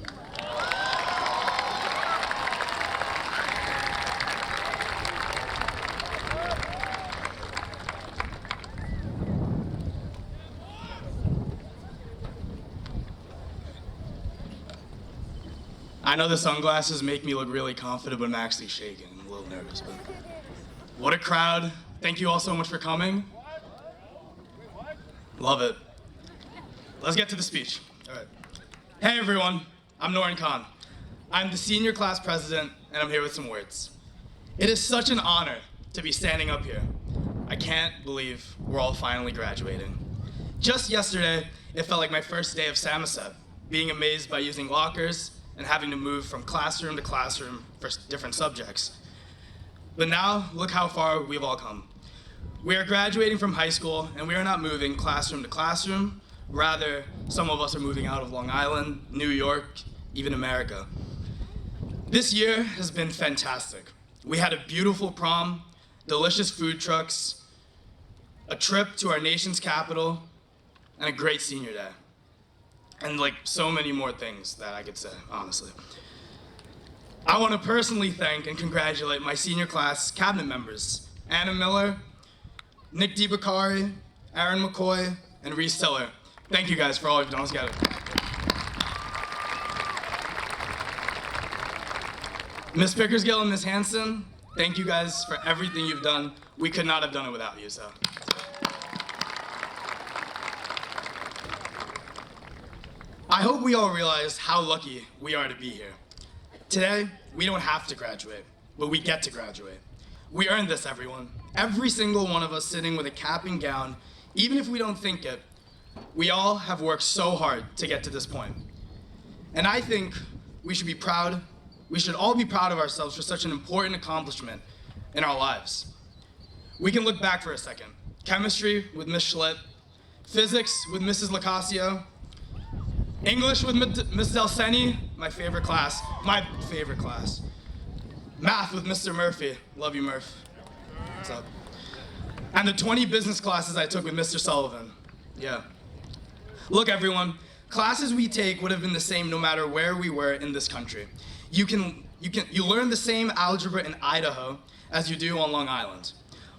I know the sunglasses make me look really confident, but I'm actually shaking. I'm a little nervous, but what a crowd. Thank you all so much for coming. Love it. Let's get to the speech. All right. Hey everyone, I'm Noran Khan. I'm the senior class president, and I'm here with some words. It is such an honor to be standing up here. I can't believe we're all finally graduating. Just yesterday, it felt like my first day of Samoset, being amazed by using lockers and having to move from classroom to classroom for different subjects. But now, look how far we've all come. We are graduating from high school, and we are not moving classroom to classroom. Rather, some of us are moving out of Long Island, New York, even America. This year has been fantastic. We had a beautiful prom, delicious food trucks, a trip to our nation's capital, and a great senior day. And like so many more things that I could say, honestly. I want to personally thank and congratulate my senior class cabinet members, Anna Miller, Nick DiBacari, Aaron McCoy, and Reese Tiller. Thank you guys for all you've done. Let's get it. Ms. Pickersgill and Ms. Hanson, thank you guys for everything you've done. We could not have done it without you, so. I hope we all realize how lucky we are to be here. Today, we don't have to graduate, but we get to graduate. We earned this, everyone. Every single one of us sitting with a cap and gown, even if we don't think it, we all have worked so hard to get to this point. And I think we should be proud, we should all be proud of ourselves for such an important accomplishment in our lives. We can look back for a second. Chemistry with Ms. Schlitt, physics with Mrs. Lacasio, English with Ms. Delseni, my favorite class. Math with Mr. Murphy, love you Murph, what's up? And the 20 business classes I took with Mr. Sullivan, yeah. Look everyone, classes we take would have been the same no matter where we were in this country. You learn the same algebra in Idaho as you do on Long Island.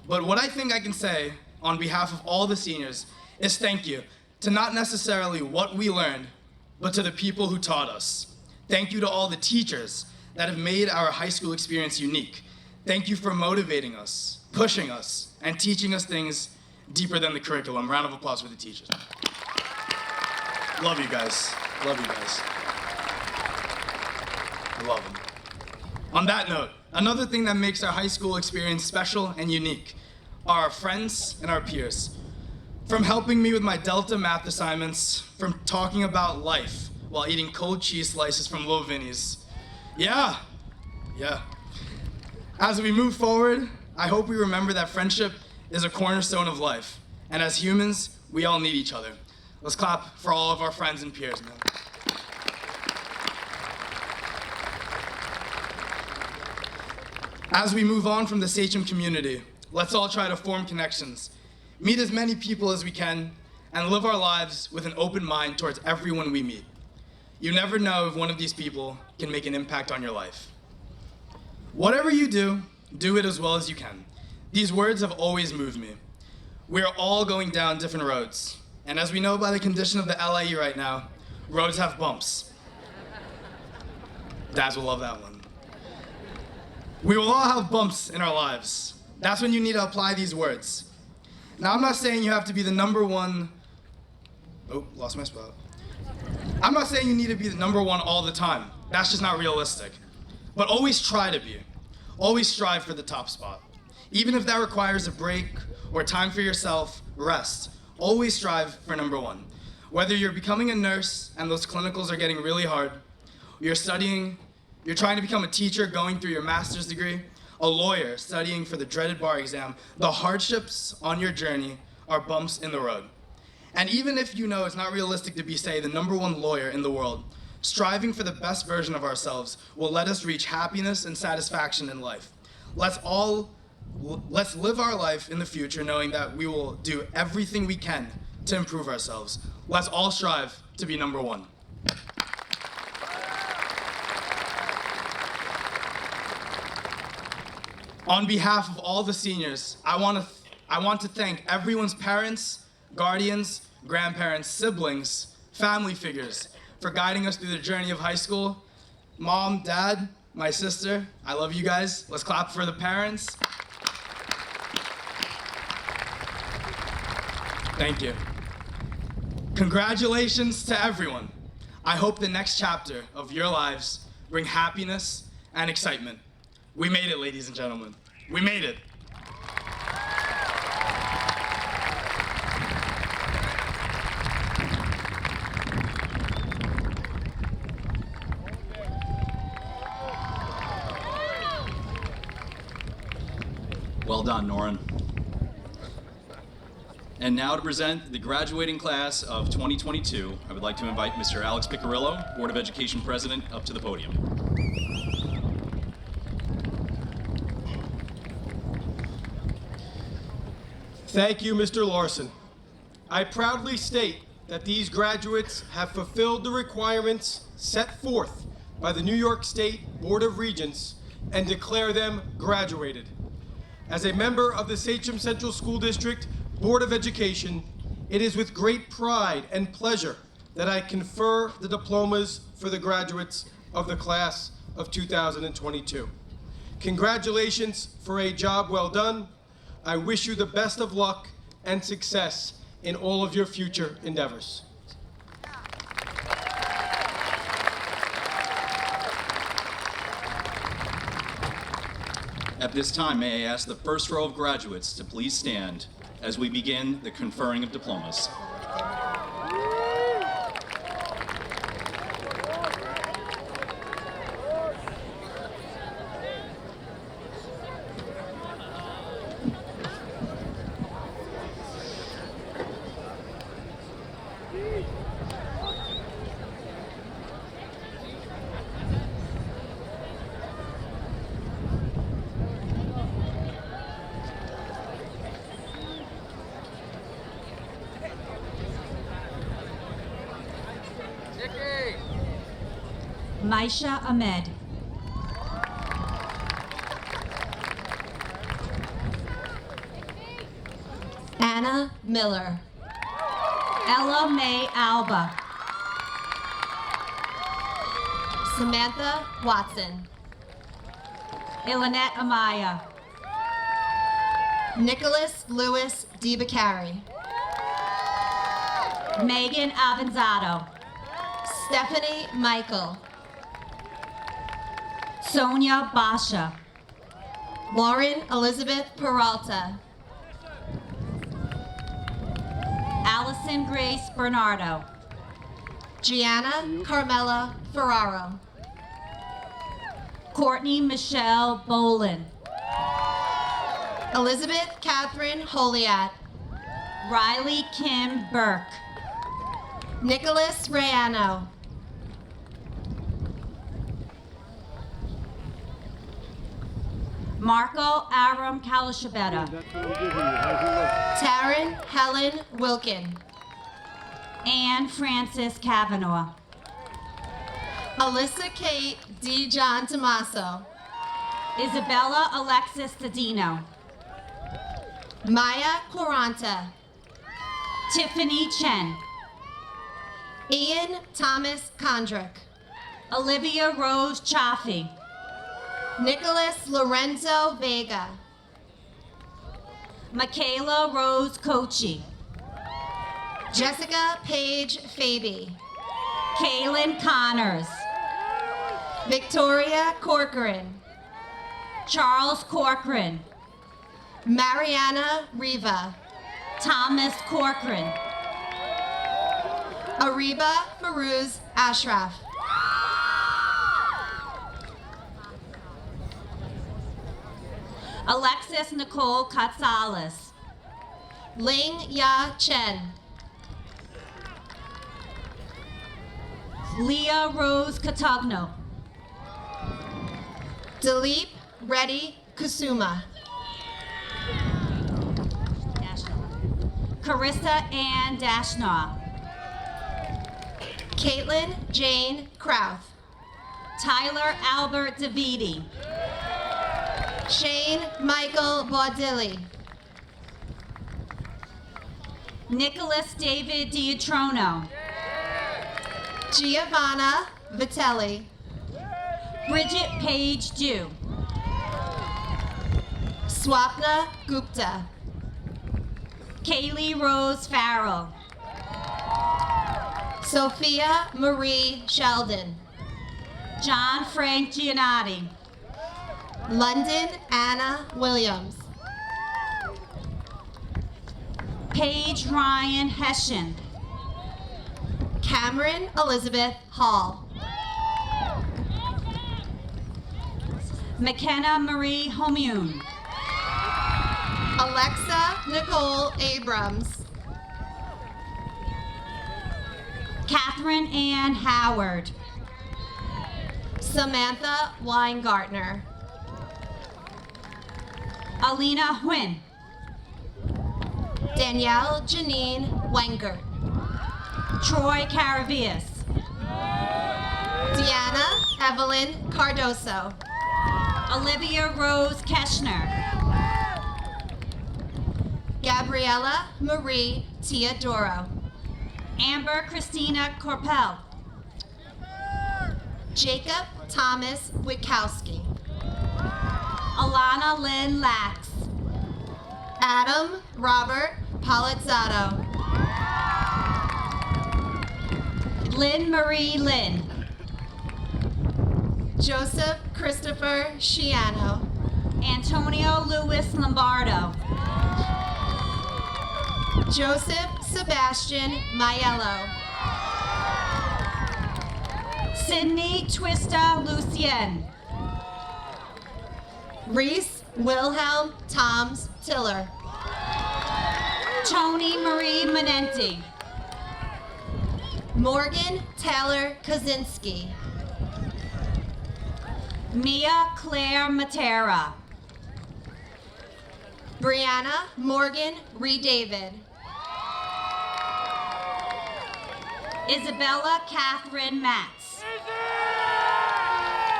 But what I think I can say on behalf of all the seniors is thank you to not necessarily what we learned, but to the people who taught us. Thank you to all the teachers that have made our high school experience unique. Thank you for motivating us, pushing us, and teaching us things deeper than the curriculum. Round of applause for the teachers. Love you guys. Love you guys. I love them. On that note, another thing that makes our high school experience special and unique are our friends and our peers. From helping me with my Delta math assignments, from talking about life while eating cold cheese slices from Little Vinny's. Yeah. As we move forward, I hope we remember that friendship is a cornerstone of life. And as humans, we all need each other. Let's clap for all of our friends and peers, man. As we move on from the Sachem community, let's all try to form connections, meet as many people as we can, and live our lives with an open mind towards everyone we meet. You never know if one of these people can make an impact on your life. Whatever you do, do it as well as you can. These words have always moved me. We are all going down different roads, and as we know by the condition of the LIE right now, roads have bumps. Dads will love that one. We will all have bumps in our lives. That's when you need to apply these words. Now, I'm not saying you have to be the number one, lost my spot. I'm not saying you need to be the number one all the time. That's just not realistic. But always try to be. Always strive for the top spot. Even if that requires a break or time for yourself, rest. Always strive for number one. Whether you're becoming a nurse and those clinicals are getting really hard, you're trying to become a teacher going through your master's degree, a lawyer studying for the dreaded bar exam, the hardships on your journey are bumps in the road. And even if you know it's not realistic to be, say, the #1 lawyer in the world, striving for the best version of ourselves will let us reach happiness and satisfaction in life. Let's live our life in the future knowing that we will do everything we can to improve ourselves. Let's all strive to be #1. On behalf of all the seniors, I want to thank everyone's parents, guardians, grandparents, siblings, family figures for guiding us through the journey of high school. Mom, Dad, my sister, I love you guys. Let's clap for the parents. Thank you. Congratulations to everyone. I hope the next chapter of your lives bring happiness and excitement. We made it, ladies and gentlemen. We made it. Well done, Norin. And now to present the graduating class of 2022, I would like to invite Mr. Alex Piccirillo, Board of Education President, up to the podium. Thank you, Mr. Larson. I proudly state that these graduates have fulfilled the requirements set forth by the New York State Board of Regents and declare them graduated. As a member of the Sachem Central School District Board of Education, it is with great pride and pleasure that I confer the diplomas for the graduates of the class of 2022. Congratulations for a job well done. I wish you the best of luck and success in all of your future endeavors. At this time, may I ask the first row of graduates to please stand as we begin the conferring of diplomas. Maisha Ahmed. Anna Miller. Ella May Alba. Samantha Watson. Ilanette Amaya. Nicholas Louis DiBacari. Megan Avanzato. Stephanie Michael. Sonia Basha. Lauren Elizabeth Peralta. Allison Grace Bernardo. Gianna Carmela Ferraro. Courtney Michelle Bolin. Elizabeth Catherine Holiat. Riley Kim Burke. Nicholas Rayano. Marco Aram Kalashabeta. Taryn Helen Wilkin. Anne Frances Kavanaugh. Alyssa Kate D. John Tomaso. Isabella Alexis Tadino. Maya Quaranta. Tiffany Chen. Ian Thomas Kondrick. Olivia Rose Chaffee. Nicholas Lorenzo Vega. Michaela Rose Kochi. Jessica Paige Faby. Kaylin Connors. Victoria Corcoran. Charles Corcoran. Mariana Riva. Thomas Corcoran. Ariba Farouz Ashraf. Alexis Nicole Katsales. Ling Ya Chen. Leah Rose Catagno. Dilip Reddy Kusuma. Carissa Ann Dashnaw. Caitlin Jane Krauth. Tyler Albert Davidi. Shane Michael Baudilli. Nicholas David Dietrono. Giovanna Vitelli. Bridget Page Dew. Swapna Gupta. Kaylee Rose Farrell. Sophia Marie Sheldon. John Frank Giannotti. London Anna Williams. Paige Ryan Hessian. Cameron Elizabeth Hall. McKenna Marie Homiun. Alexa Nicole Abrams. Catherine Ann Howard. Samantha Weingartner. Alina Huynh. Danielle Janine Wengert. Troy Caravias. Deanna Evelyn Cardoso. Olivia Rose Keschner. Gabriella Marie Teodoro. Amber Christina Corpel. Jacob Thomas Witkowski. Alana Lynn Lax. Adam Robert Palizzato. Lynn Marie Lynn. Joseph Christopher Sciano. Antonio Luis Lombardo. Joseph Sebastian Maiello. Sydney Twista Lucien. Reese Wilhelm Toms Tiller. Tony Marie Manenti. Morgan Taylor Kaczynski. Mia Claire Matera. Brianna Morgan Reed-David. Isabella Catherine Matz.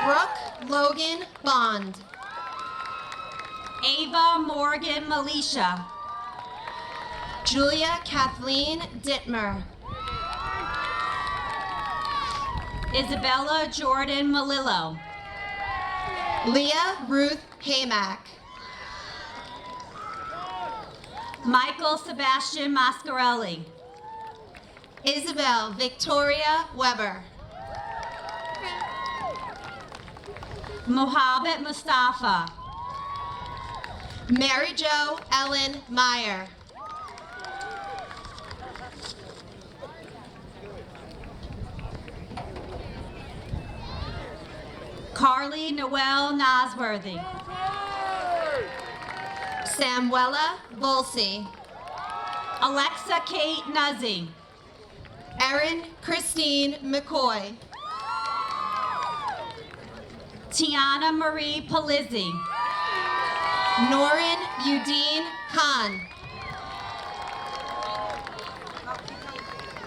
Brooke Logan Bond. Ava Morgan Malisha. Julia Kathleen Dittmer. Isabella Jordan Malillo. Leah Ruth Haymack. Michael Sebastian Mascarelli. Isabel Victoria Weber. Mohabit Mustafa. Mary Jo Ellen Meyer. Carly Noel Nosworthy. Samuela Volsey. Alexa Kate Nuzzi. Erin Christine McCoy. Tiana Marie Palizzi. Norin Udine Khan.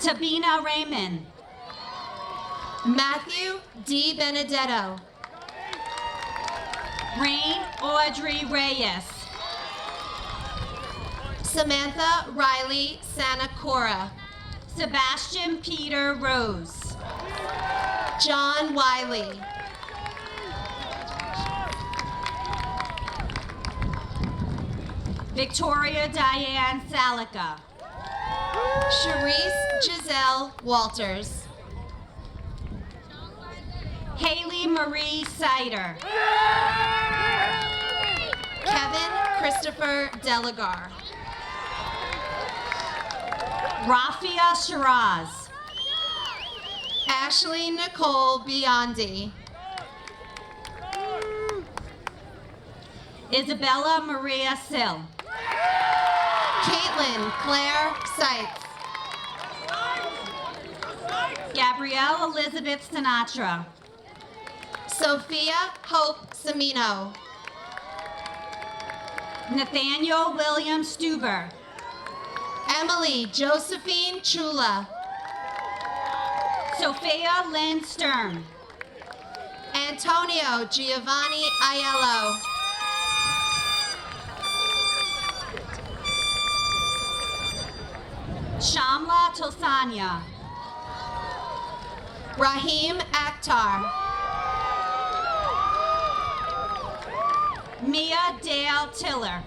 Tabina Raymond. Matthew D. Benedetto. Rain Audrey Reyes. Samantha Riley Sanacora. Sebastian Peter Rose. John Wiley. Victoria Diane Salica. Charisse Giselle Walters. Haley Marie Sider. Kevin Christopher Delagar. Rafia Shiraz. Ashley Nicole Biondi. Isabella Maria Sill. Caitlin Claire Seitz. Gabrielle Elizabeth Sinatra. Sophia Hope Semino. Nathaniel William Stuber. Emily Josephine Chula. Sophia Lynn Stern. Antonio Giovanni Aiello. Shamla Tosanya. Rahim Akhtar. Mia Dale Tiller.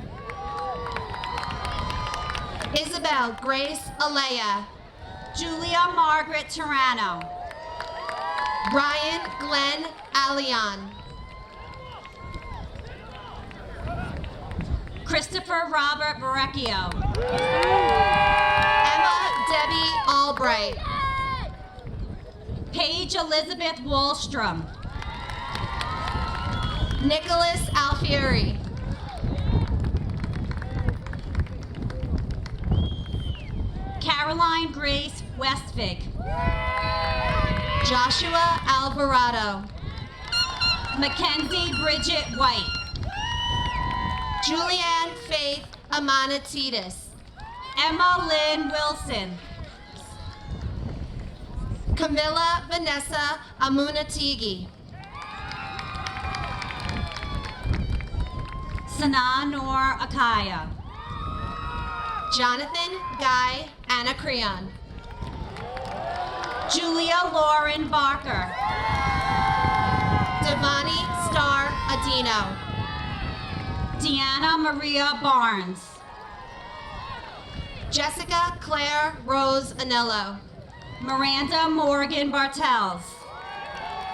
Isabel Grace Alea. Julia Margaret Turano. Ryan Glenn Allion. Christopher Robert Verrecchio. Emma Debbie Albright. Paige Elizabeth Wallstrom. Nicholas Alfieri. Caroline Grace Westvig. Joshua Alvarado. Mackenzie Bridget White. Julianne Faith Amanatidis. Emma Lynn Wilson. Camilla Vanessa Amunatigi. Sana Noor Akaya. Jonathan Guy Anacreon. Julia Lauren Barker. Devani Star Adino. Deanna Maria Barnes. Jessica Claire Rose Anello. Miranda Morgan Bartels.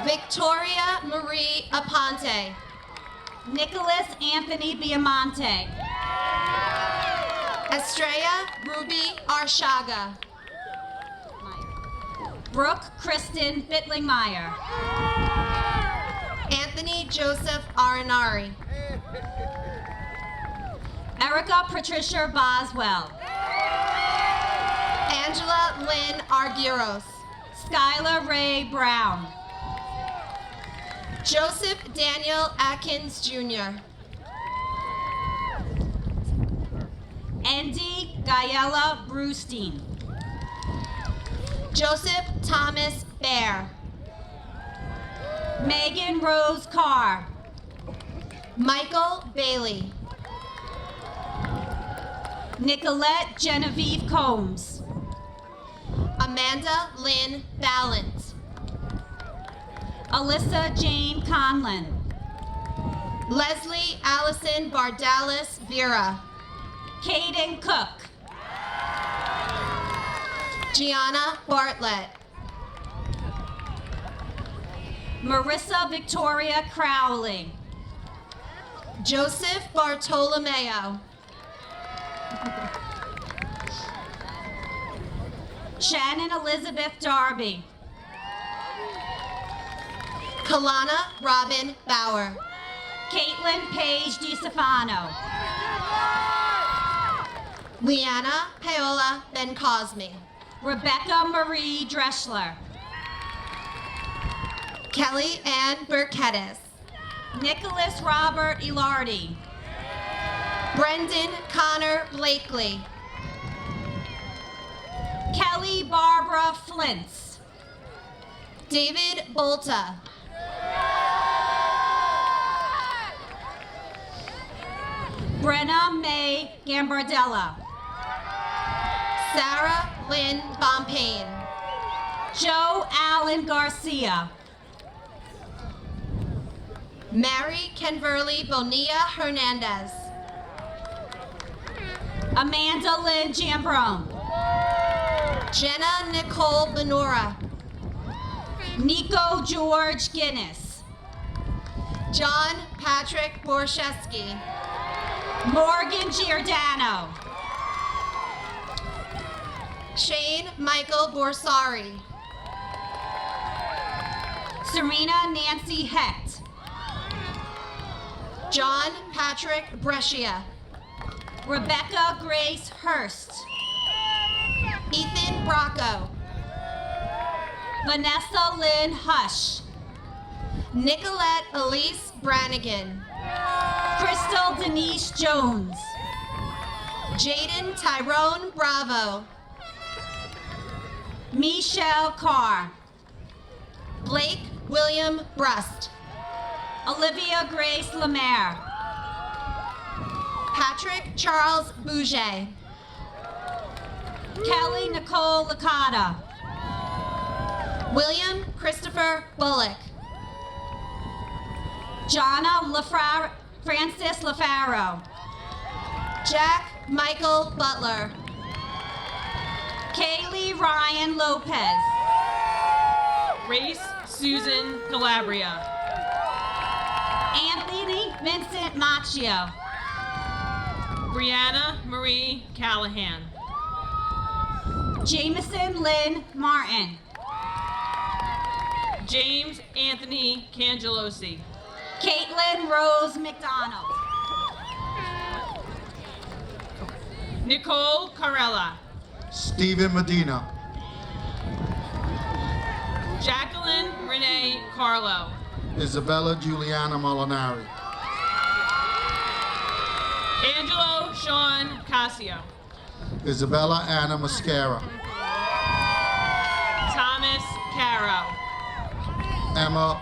Victoria Marie Aponte. Nicholas Anthony Biamonte. Estrella Ruby Arshaga. Brooke Kristen Bittlingmeyer. Anthony Joseph Arinari. Erica Patricia Boswell. Angela Lynn Argyros. Skylar Ray Brown. Joseph Daniel Atkins Jr. Andy Gayella Brustein. Joseph Thomas Bear. Megan Rose Carr. Michael Bailey. Nicolette Genevieve Combs. Amanda Lynn Ballant. Alyssa Jane Conlon. Leslie Allison Bardalis Vera. Caden Cook. Gianna Bartlett. Marissa Victoria Crowley. Joseph Bartolomeo. Shannon Elizabeth Darby. Kalana Robin Bauer. Caitlin Paige DiStefano. Leanna Paola Ben Cosme. Rebecca Marie Dreschler. Kelly Ann Burkettis. Nicholas Robert Ilardi. Brendan Connor Blakely. Kelly Barbara Flintz. David Bolta. Brenna May Gambardella. Sarah Lynn Bompain. Joe Allen Garcia. Mary Kenverly Bonilla Hernandez. Amanda Lynn Jambrone. Jenna Nicole Benora. Nico George Guinness. John Patrick Borshesky. Morgan Giordano. Shane Michael Borsari. Serena Nancy Hecht. John Patrick Brescia. Rebecca Grace Hurst. Ethan Bracco. Vanessa Lynn Hush. Nicolette Elise Brannigan. Crystal Denise Jones. Jaden Tyrone Bravo. Michelle Carr. Blake William Brust. Olivia Grace Lemaire. Patrick Charles Bouget. Kelly Nicole Licata. William Christopher Bullock. Francis LaFaro. Jack Michael Butler. Kaylee Ryan Lopez. Grace Susan Calabria. Anthony Vincent Macchio. Brianna Marie Callahan. Jameson Lynn Martin. James Anthony Cangelosi. Caitlin Rose McDonald. Nicole Carella. Stephen Medina. Jacqueline Renee Carlo. Isabella Juliana Molinari. Angelo Sean Casio. Isabella Anna Mascara. Thomas Caro. Emma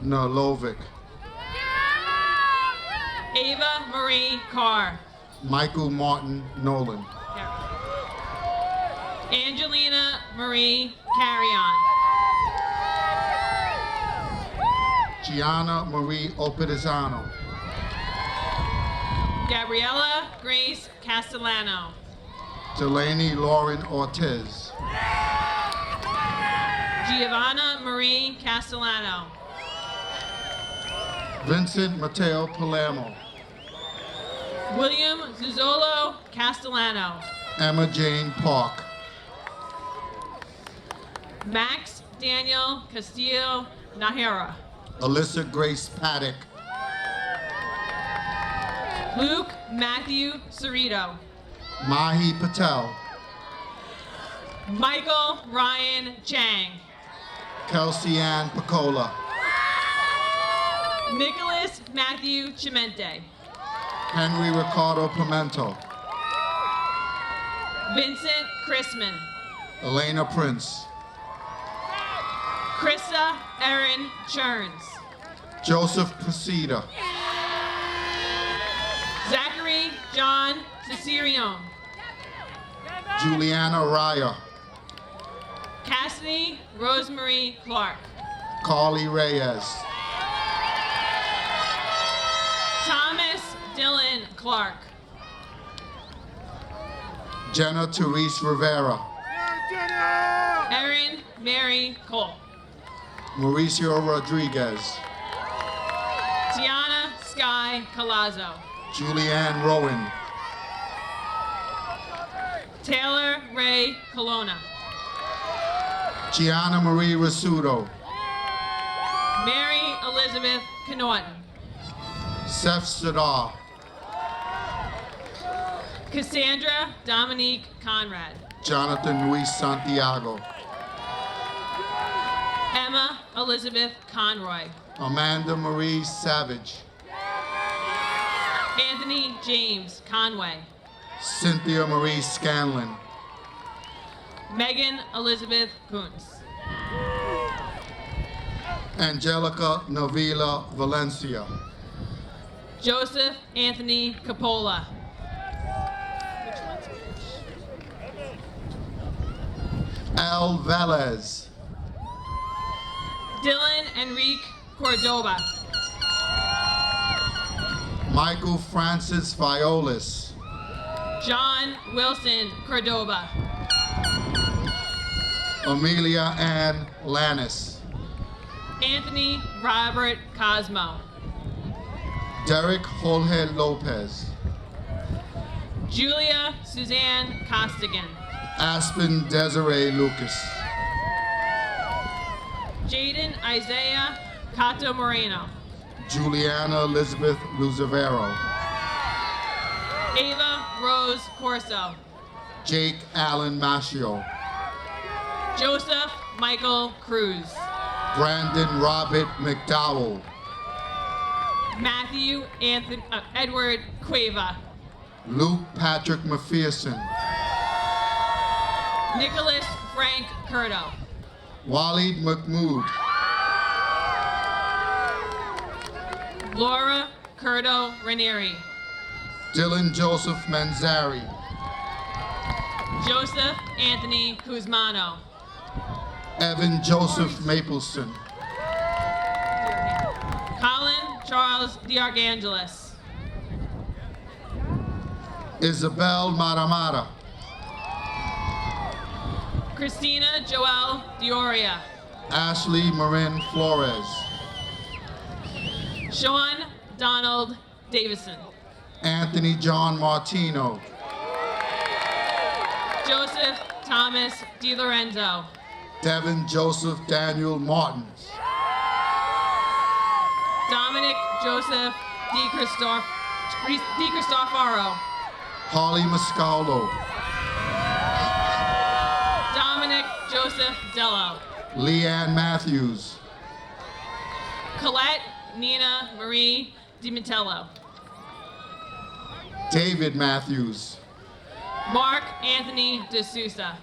Nolovic. Ava Marie Carr. Michael Martin Nolan. Angelina Marie Carrion. Gianna Marie Opedizano. Gabriella Grace Castellano. Delaney Lauren Ortiz. Giovanna Marie Castellano. Vincent Mateo Palermo. William Zuzzolo Castellano. Emma Jane Park. Max Daniel Castillo Nahara. Alyssa Grace Paddock. Luke Matthew Cerrito. Mahi Patel. Michael Ryan Chang. Kelsey Ann Picola. Nicholas Matthew Chimente. Henry Ricardo Pimento. Vincent Chrisman. Elena Prince. Krista Erin Churns. Joseph Presida. Zachary John Cicerion. Juliana Raya. Cassidy Rosemary Clark. Carly Reyes. Thomas Dylan Clark. Jenna Therese Rivera. Erin Mary Cole. Mauricio Rodriguez. Tiana Sky Colazzo. Julianne Rowan. Taylor Ray Colonna. Gianna Marie Rasudo. Mary Elizabeth Connaughton. Seth Sadar. Cassandra Dominique Conrad. Jonathan Luis Santiago. Emma Elizabeth Conroy. Amanda Marie Savage. Anthony James Conway. Cynthia Marie Scanlon. Megan Elizabeth Kuntz. Angelica Novila Valencia. Joseph Anthony Capola. Al Velez. Dylan Enrique Cordoba. Michael Francis Violas. John Wilson Cordoba. Amelia Ann Lannis. Anthony Robert Cosmo. Derek Jorge Lopez. Julia Suzanne Costigan. Aspen Desiree Lucas. Jaden Isaiah Cato Moreno. Juliana Elizabeth Luzavero. Ava Rose Corso. Jake Allen Maschio. Joseph Michael Cruz. Brandon Robert McDowell. Matthew Edward Cueva. Luke Patrick McPherson. Nicholas Frank Curto. Waleed Mahmood. Laura Curto Ranieri. Dylan Joseph Manzari. Joseph Anthony Cusmano. Evan Joseph Mapleson. Colin Charles DeArchangelis. Isabel Maramara. Christina Joelle Dioria. Ashley Marin Flores. Sean Donald Davison. Anthony John Martino. Joseph Thomas DiLorenzo. Devin Joseph Daniel Martins. Dominic Joseph DiCristofaro. Holly Mascaldo. Dominic Joseph Dello. Leanne Matthews. Colette Nina Marie DiMattello. David Matthews. Mark Anthony D'Souza.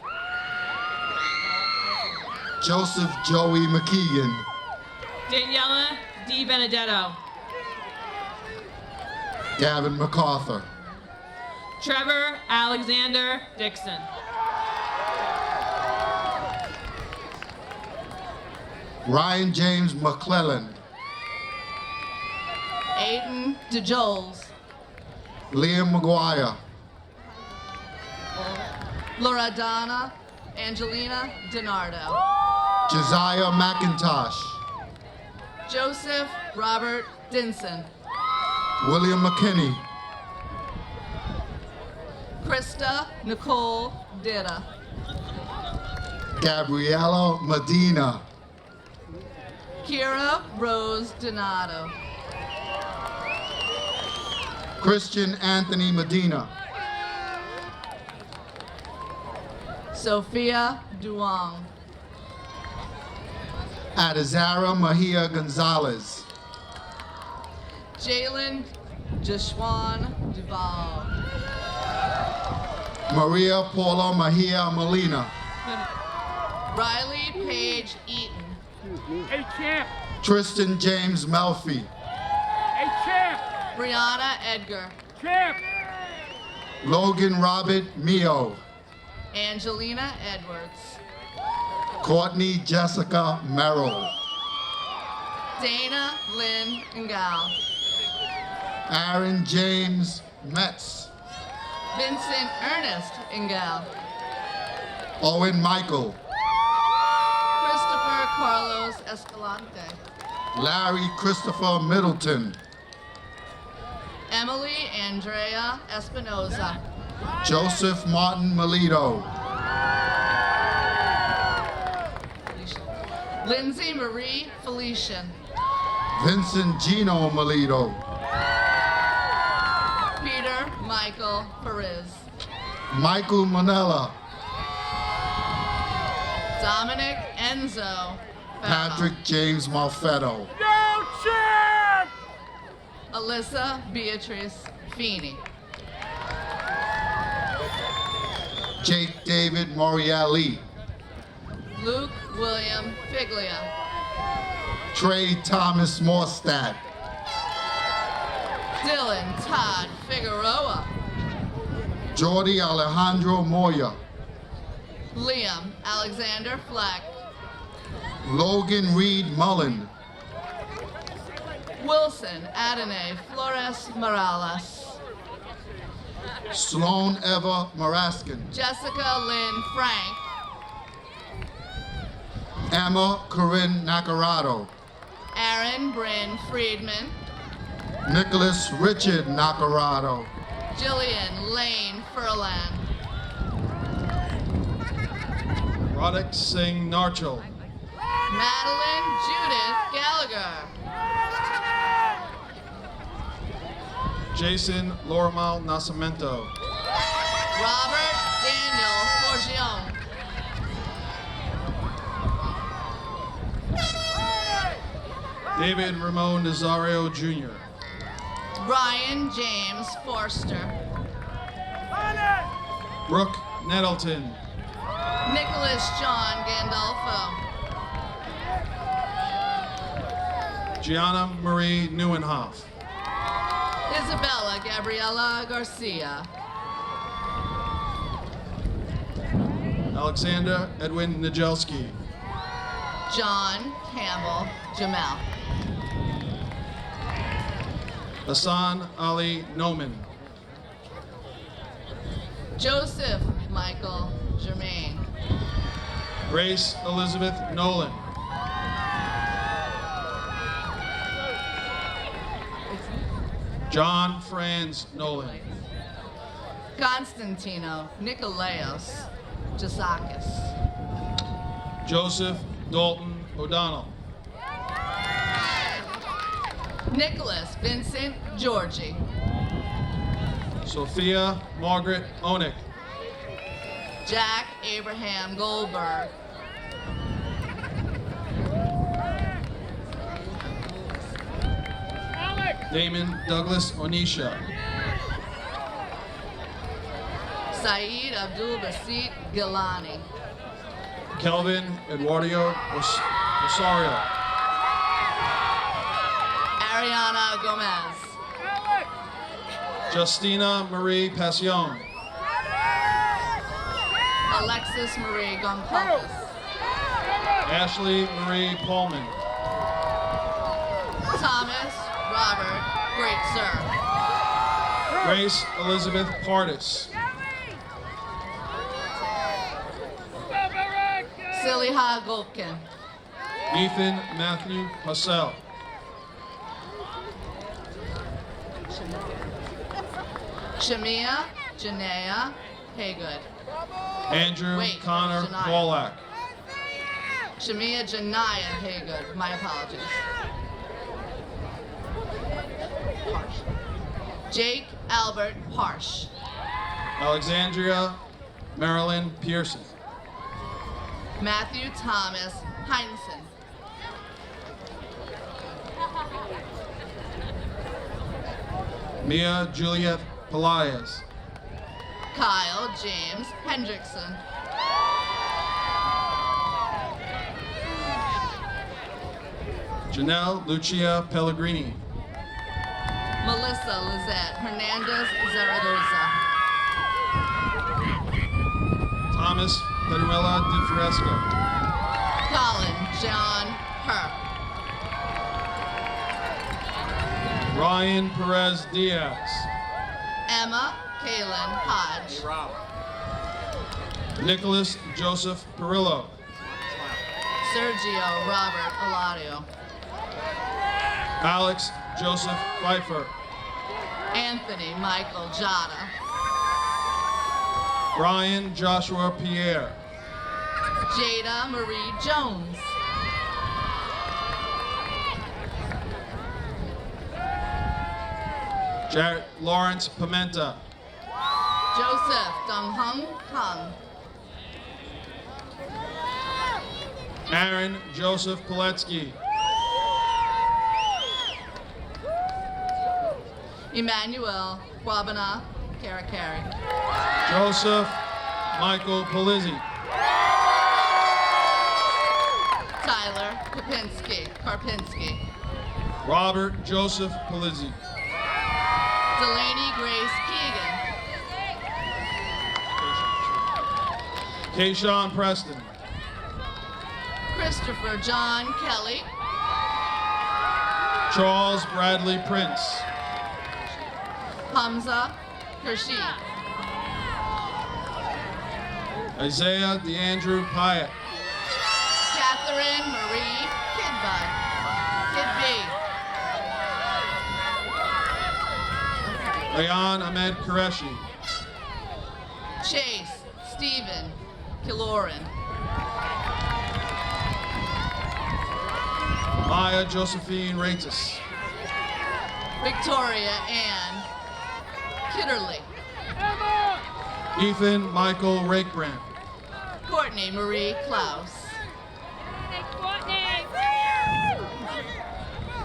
Joseph Joey McKeegan. Daniela Di Benedetto. Gavin MacArthur. Trevor Alexander Dixon. Ryan James McClellan. Aiden DeJoles. Liam McGuire. Loredana Angelina DiNardo. Josiah McIntosh. Joseph Robert Dinson. William McKinney. Krista Nicole Ditta. Gabriella Medina. Kira Rose Donato. Christian Anthony Medina. Sophia Duong. Adizara Mahia Gonzalez. Jalen Jashwan Duval. Maria Paula Mahia Molina. Riley Page Eaton. Hey, champ. Tristan James Melfi. Hey, champ. Brianna Edgar. Champ. Logan Robert Mio. Angelina Edwards. Courtney Jessica Merrill. Dana Lynn Ngal. Aaron James Metz. Vincent Ernest Ngal. Owen Michael. Christopher Carlos Escalante. Larry Christopher Middleton. Emily Andrea Espinoza. Joseph Martin Melito. Lindsay Marie Felician. Vincent Gino Melito. Peter Michael Perez. Michael Manella. Dominic Enzo. Patrick James Malfetto. Yo, champ. Alyssa Beatrice Feeney. Jake David Moriali. Luke William Figlia. Trey Thomas Morstad. Dylan Todd Figueroa. Jordi Alejandro Moya. Liam Alexander Fleck. Logan Reed Mullen. Wilson Adonai Flores Morales. Sloan Eva Maraskin. Jessica Lynn Frank. Emma Corinne Nacarado. Aaron Bryn Friedman. Nicholas Richard Nacarado. Jillian Lane Furlan. Roddick Singh Narchel. Madeline Judith Gallagher. Jason Lorimal Nascimento. Robert Daniel Forgione. David Ramon Nazario Jr. Brian James Forster. Brooke Nettleton. Nicholas John Gandolfo. Gianna Marie Neuenhoff. Isabella Gabriela Garcia. Alexander Edwin Nijelski. John Campbell Jamel. Hassan Ali Noman. Joseph Michael Germain. Grace Elizabeth Nolan. John Franz Nolan. Constantino Nikolaos Jasakis. Joseph Dalton O'Donnell. Nicholas Vincent Georgie. Sophia Margaret Onick. Jack Abraham Goldberg. Damon Douglas Onisha. Saeed Abdul Basit Gilani. Kelvin Eduardo Rosario. Ariana Gomez. Justina Marie Passion. Alexis Marie Goncalves. Ashley Marie Pullman. Thomas Robert Great Sir. Grace Elizabeth Pardis. Siliha Golkin. Ethan Matthew Hassell. Shamia Janaea Haygood. Andrew Wait, Connor Janaya. Polak. Shamia Janaya Haygood. My apologies. Jake Albert Harsh. Alexandria Marilyn Pearson. Matthew Thomas Heinsohn. Mia Juliet Pelaez. Kyle James Hendrickson. Janelle Lucia Pellegrini. Melissa Lizette Hernandez Zaragoza. Thomas Penuela Di Fresca. Colin John Herr. Ryan Perez Diaz. Emma Kaylin Hodge. Nicholas Joseph Perillo. Sergio Robert Eladio. Alex Joseph Pfeiffer. Anthony Michael Jada. Brian Joshua Pierre. Jada Marie Jones. Jarrett Lawrence Pimenta. Joseph Donghung Kang. Aaron Joseph Poletsky. Emmanuel Kwabena Karakari. Joseph Michael Polizzi. Tyler Karpinski. Robert Joseph Polizzi. Delaney Grace Keegan. Kayshawn Preston. Christopher John Kelly. Charles Bradley Prince. Hamza Kershi. Isaiah DeAndrew Pyatt. Catherine Marie Kidbud. Kidby. Rayan Ahmed Qureshi. Chase Stephen Kiloran. Maya Josephine Ratis. Victoria Ann Kitterly. Ethan Michael Rakebrand. Courtney Marie Klaus.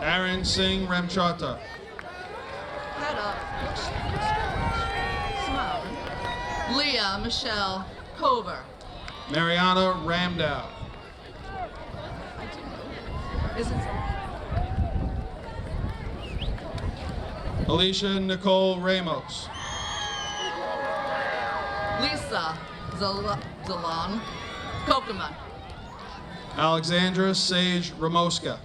Aaron Singh Ramchata. Head up. Smile. Leah Michelle Cover. Mariana Ramdow. Is it? Alicia Nicole Ramos. Lisa Zalon Kokoman. Alexandra Sage Ramoska.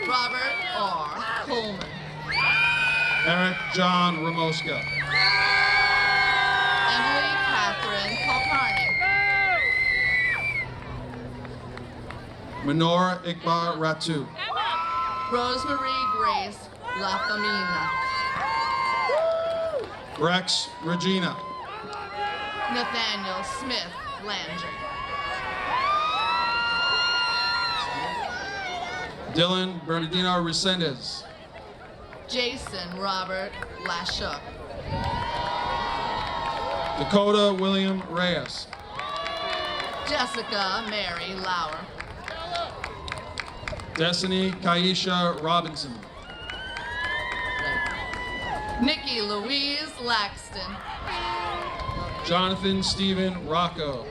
Robert R. Coleman. Eric John Ramoska. Emily Catherine Kulkarni. Minor Iqbal Ratu. Rosemary Grace La Famina. Rex Regina. Nathaniel Smith Landry. Dylan Bernardino Resendez. Jason Robert Lashuk. Dakota William Reyes. Jessica Mary Lauer. Destiny Kaisha Robinson. Nikki Louise Laxton. Jonathan Stephen Rocco.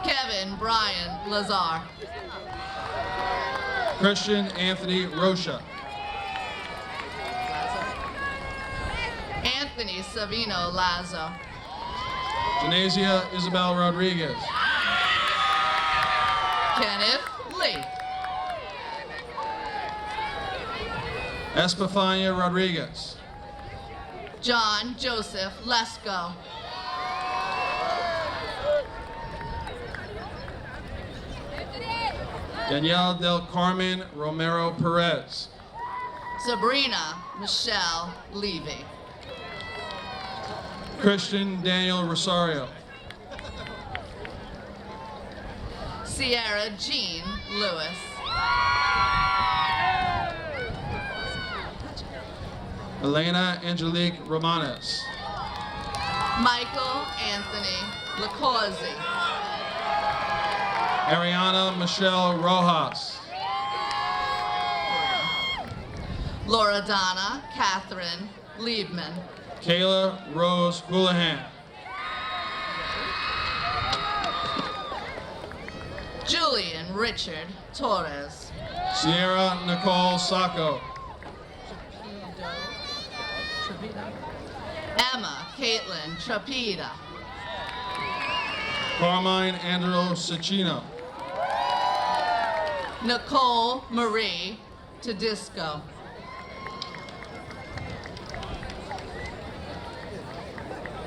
Kevin Brian Lazar. Christian Anthony Rocha. Anthony Savino Lazo. Janasia Isabel Rodriguez. Kenneth Lee. Espafania Rodriguez. John Joseph Lesko. Danielle Del Carmen Romero Perez. Sabrina Michelle Levy. Christian Daniel Rosario. Sierra Jean Lewis. Elena Angelique Romanes. Michael Anthony Lacozzi. Ariana Michelle Rojas. Loredana Catherine Liebman. Kayla Rose Houlihan. Julian Richard Torres. Sierra Nicole Sacco. Emma Caitlin Trapida. Carmine Angelo Cicino. Nicole Marie Tedisco.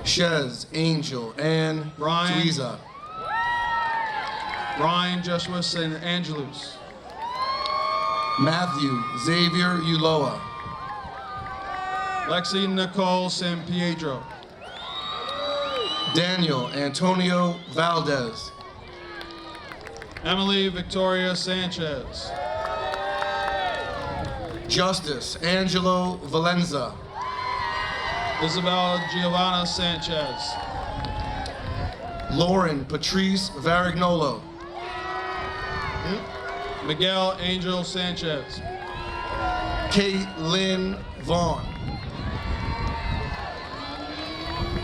Shez, Angel, and Brian. Teresa. Brian Joshua St. Angelus. Matthew Xavier Uloa. Lexi Nicole San Pietro. Daniel Antonio Valdez. Emily Victoria Sanchez. Justice Angelo Valenza. Isabel Giovanna Sanchez. Lauren Patrice Varignolo. Miguel Angel Sanchez. Caitlin Vaughn.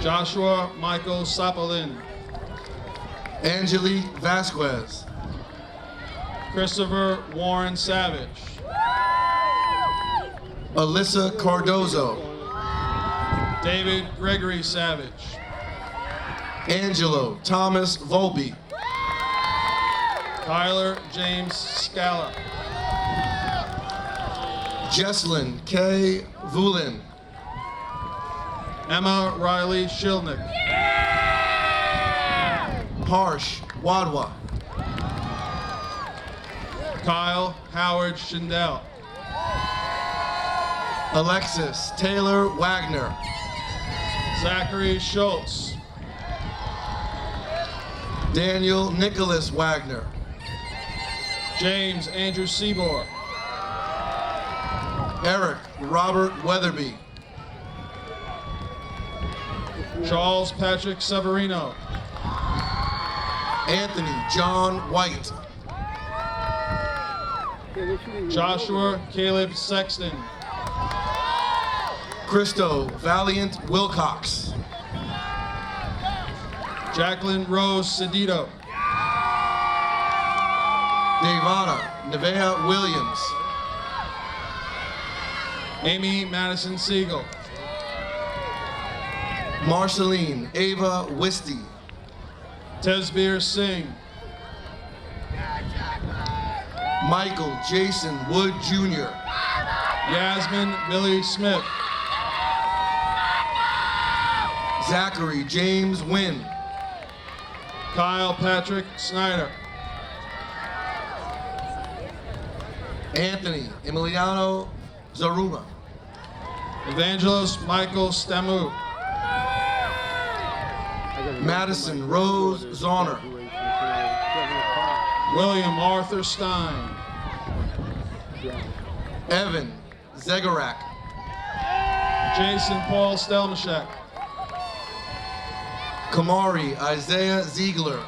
Joshua Michael Sapolin. Angelique Vasquez. Christopher Warren Savage. Alyssa Cardozo. David Gregory Savage. Angelo Thomas Volpe. Tyler James Scala. Jesslyn K. Vulin. Emma Riley Shilnick. Harsh Wadwa. Kyle Howard Schindel. Alexis Taylor Wagner. Zachary Schultz. Daniel Nicholas Wagner. James Andrew Seabour. Eric Robert Weatherby. Charles Patrick Severino. Anthony John White. Joshua Caleb Sexton. Christo Valiant Wilcox. Jacqueline Rose Cedito. Devana Nevea Williams. Amy Madison Siegel. Marceline Ava Wisty. Tesbir Singh. Michael Jason Wood Jr. Yasmin Billy Smith. Zachary James Wynn. Kyle Patrick Snyder. Anthony Emiliano Zaruma. Evangelos Michael Stamu. Madison Rose Zorner. William Arthur Stein. Evan Zegarak. Jason Paul Stelmachek. Kamari Isaiah Ziegler.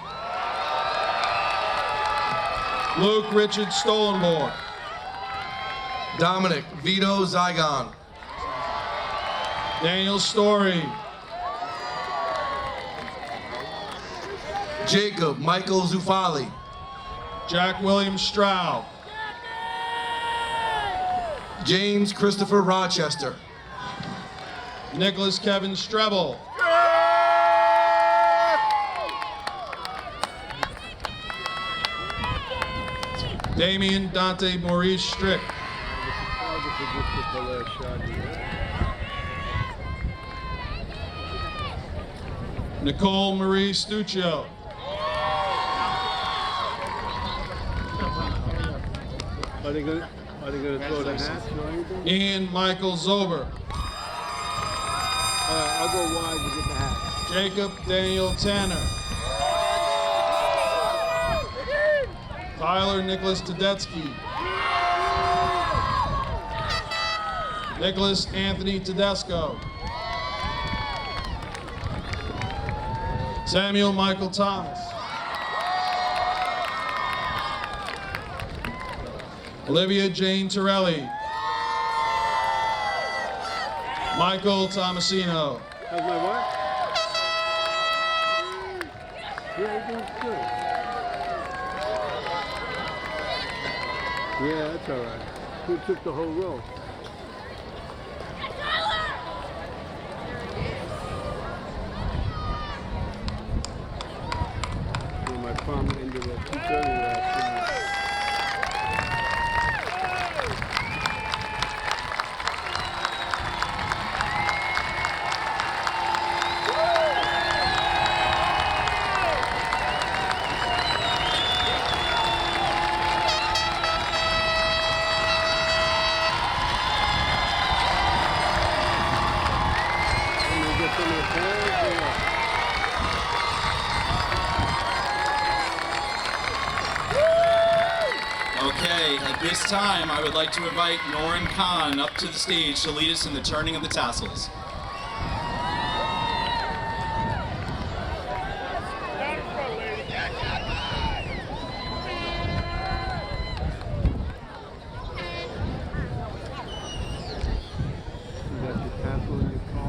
Luke Richard Stolenborg. Dominic Vito Zygon. Daniel Story. Jacob Michael Zufali. Jack William Stroud. James Christopher Rochester. Nicholas Kevin Strebel. Damian Dante Maurice Strick. Nicole Marie Stuccio. Are they gonna throw the hats or anything? Ian Michael Zober. I'll go wide to get the hats. Jacob Daniel Tanner. Tyler Nicholas Tedeschi. Nicholas Anthony Tedesco. Samuel Michael Thomas. Olivia Jane Torelli. Michael Tomasino. How's my wife? Yeah, everything's good. Yeah, that's all right. Who took the whole row? Well, my prom ended at 2:30 last night. Okay, at this time, I would like to invite Norin Khan up to the stage to lead us in the turning of the tassels.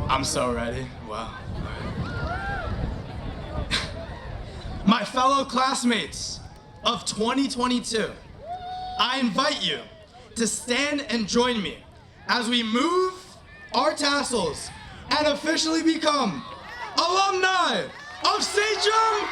I'm so ready. Wow. My fellow classmates of 2022, I invite you to stand and join me as we move our tassels and officially become alumni of Sachem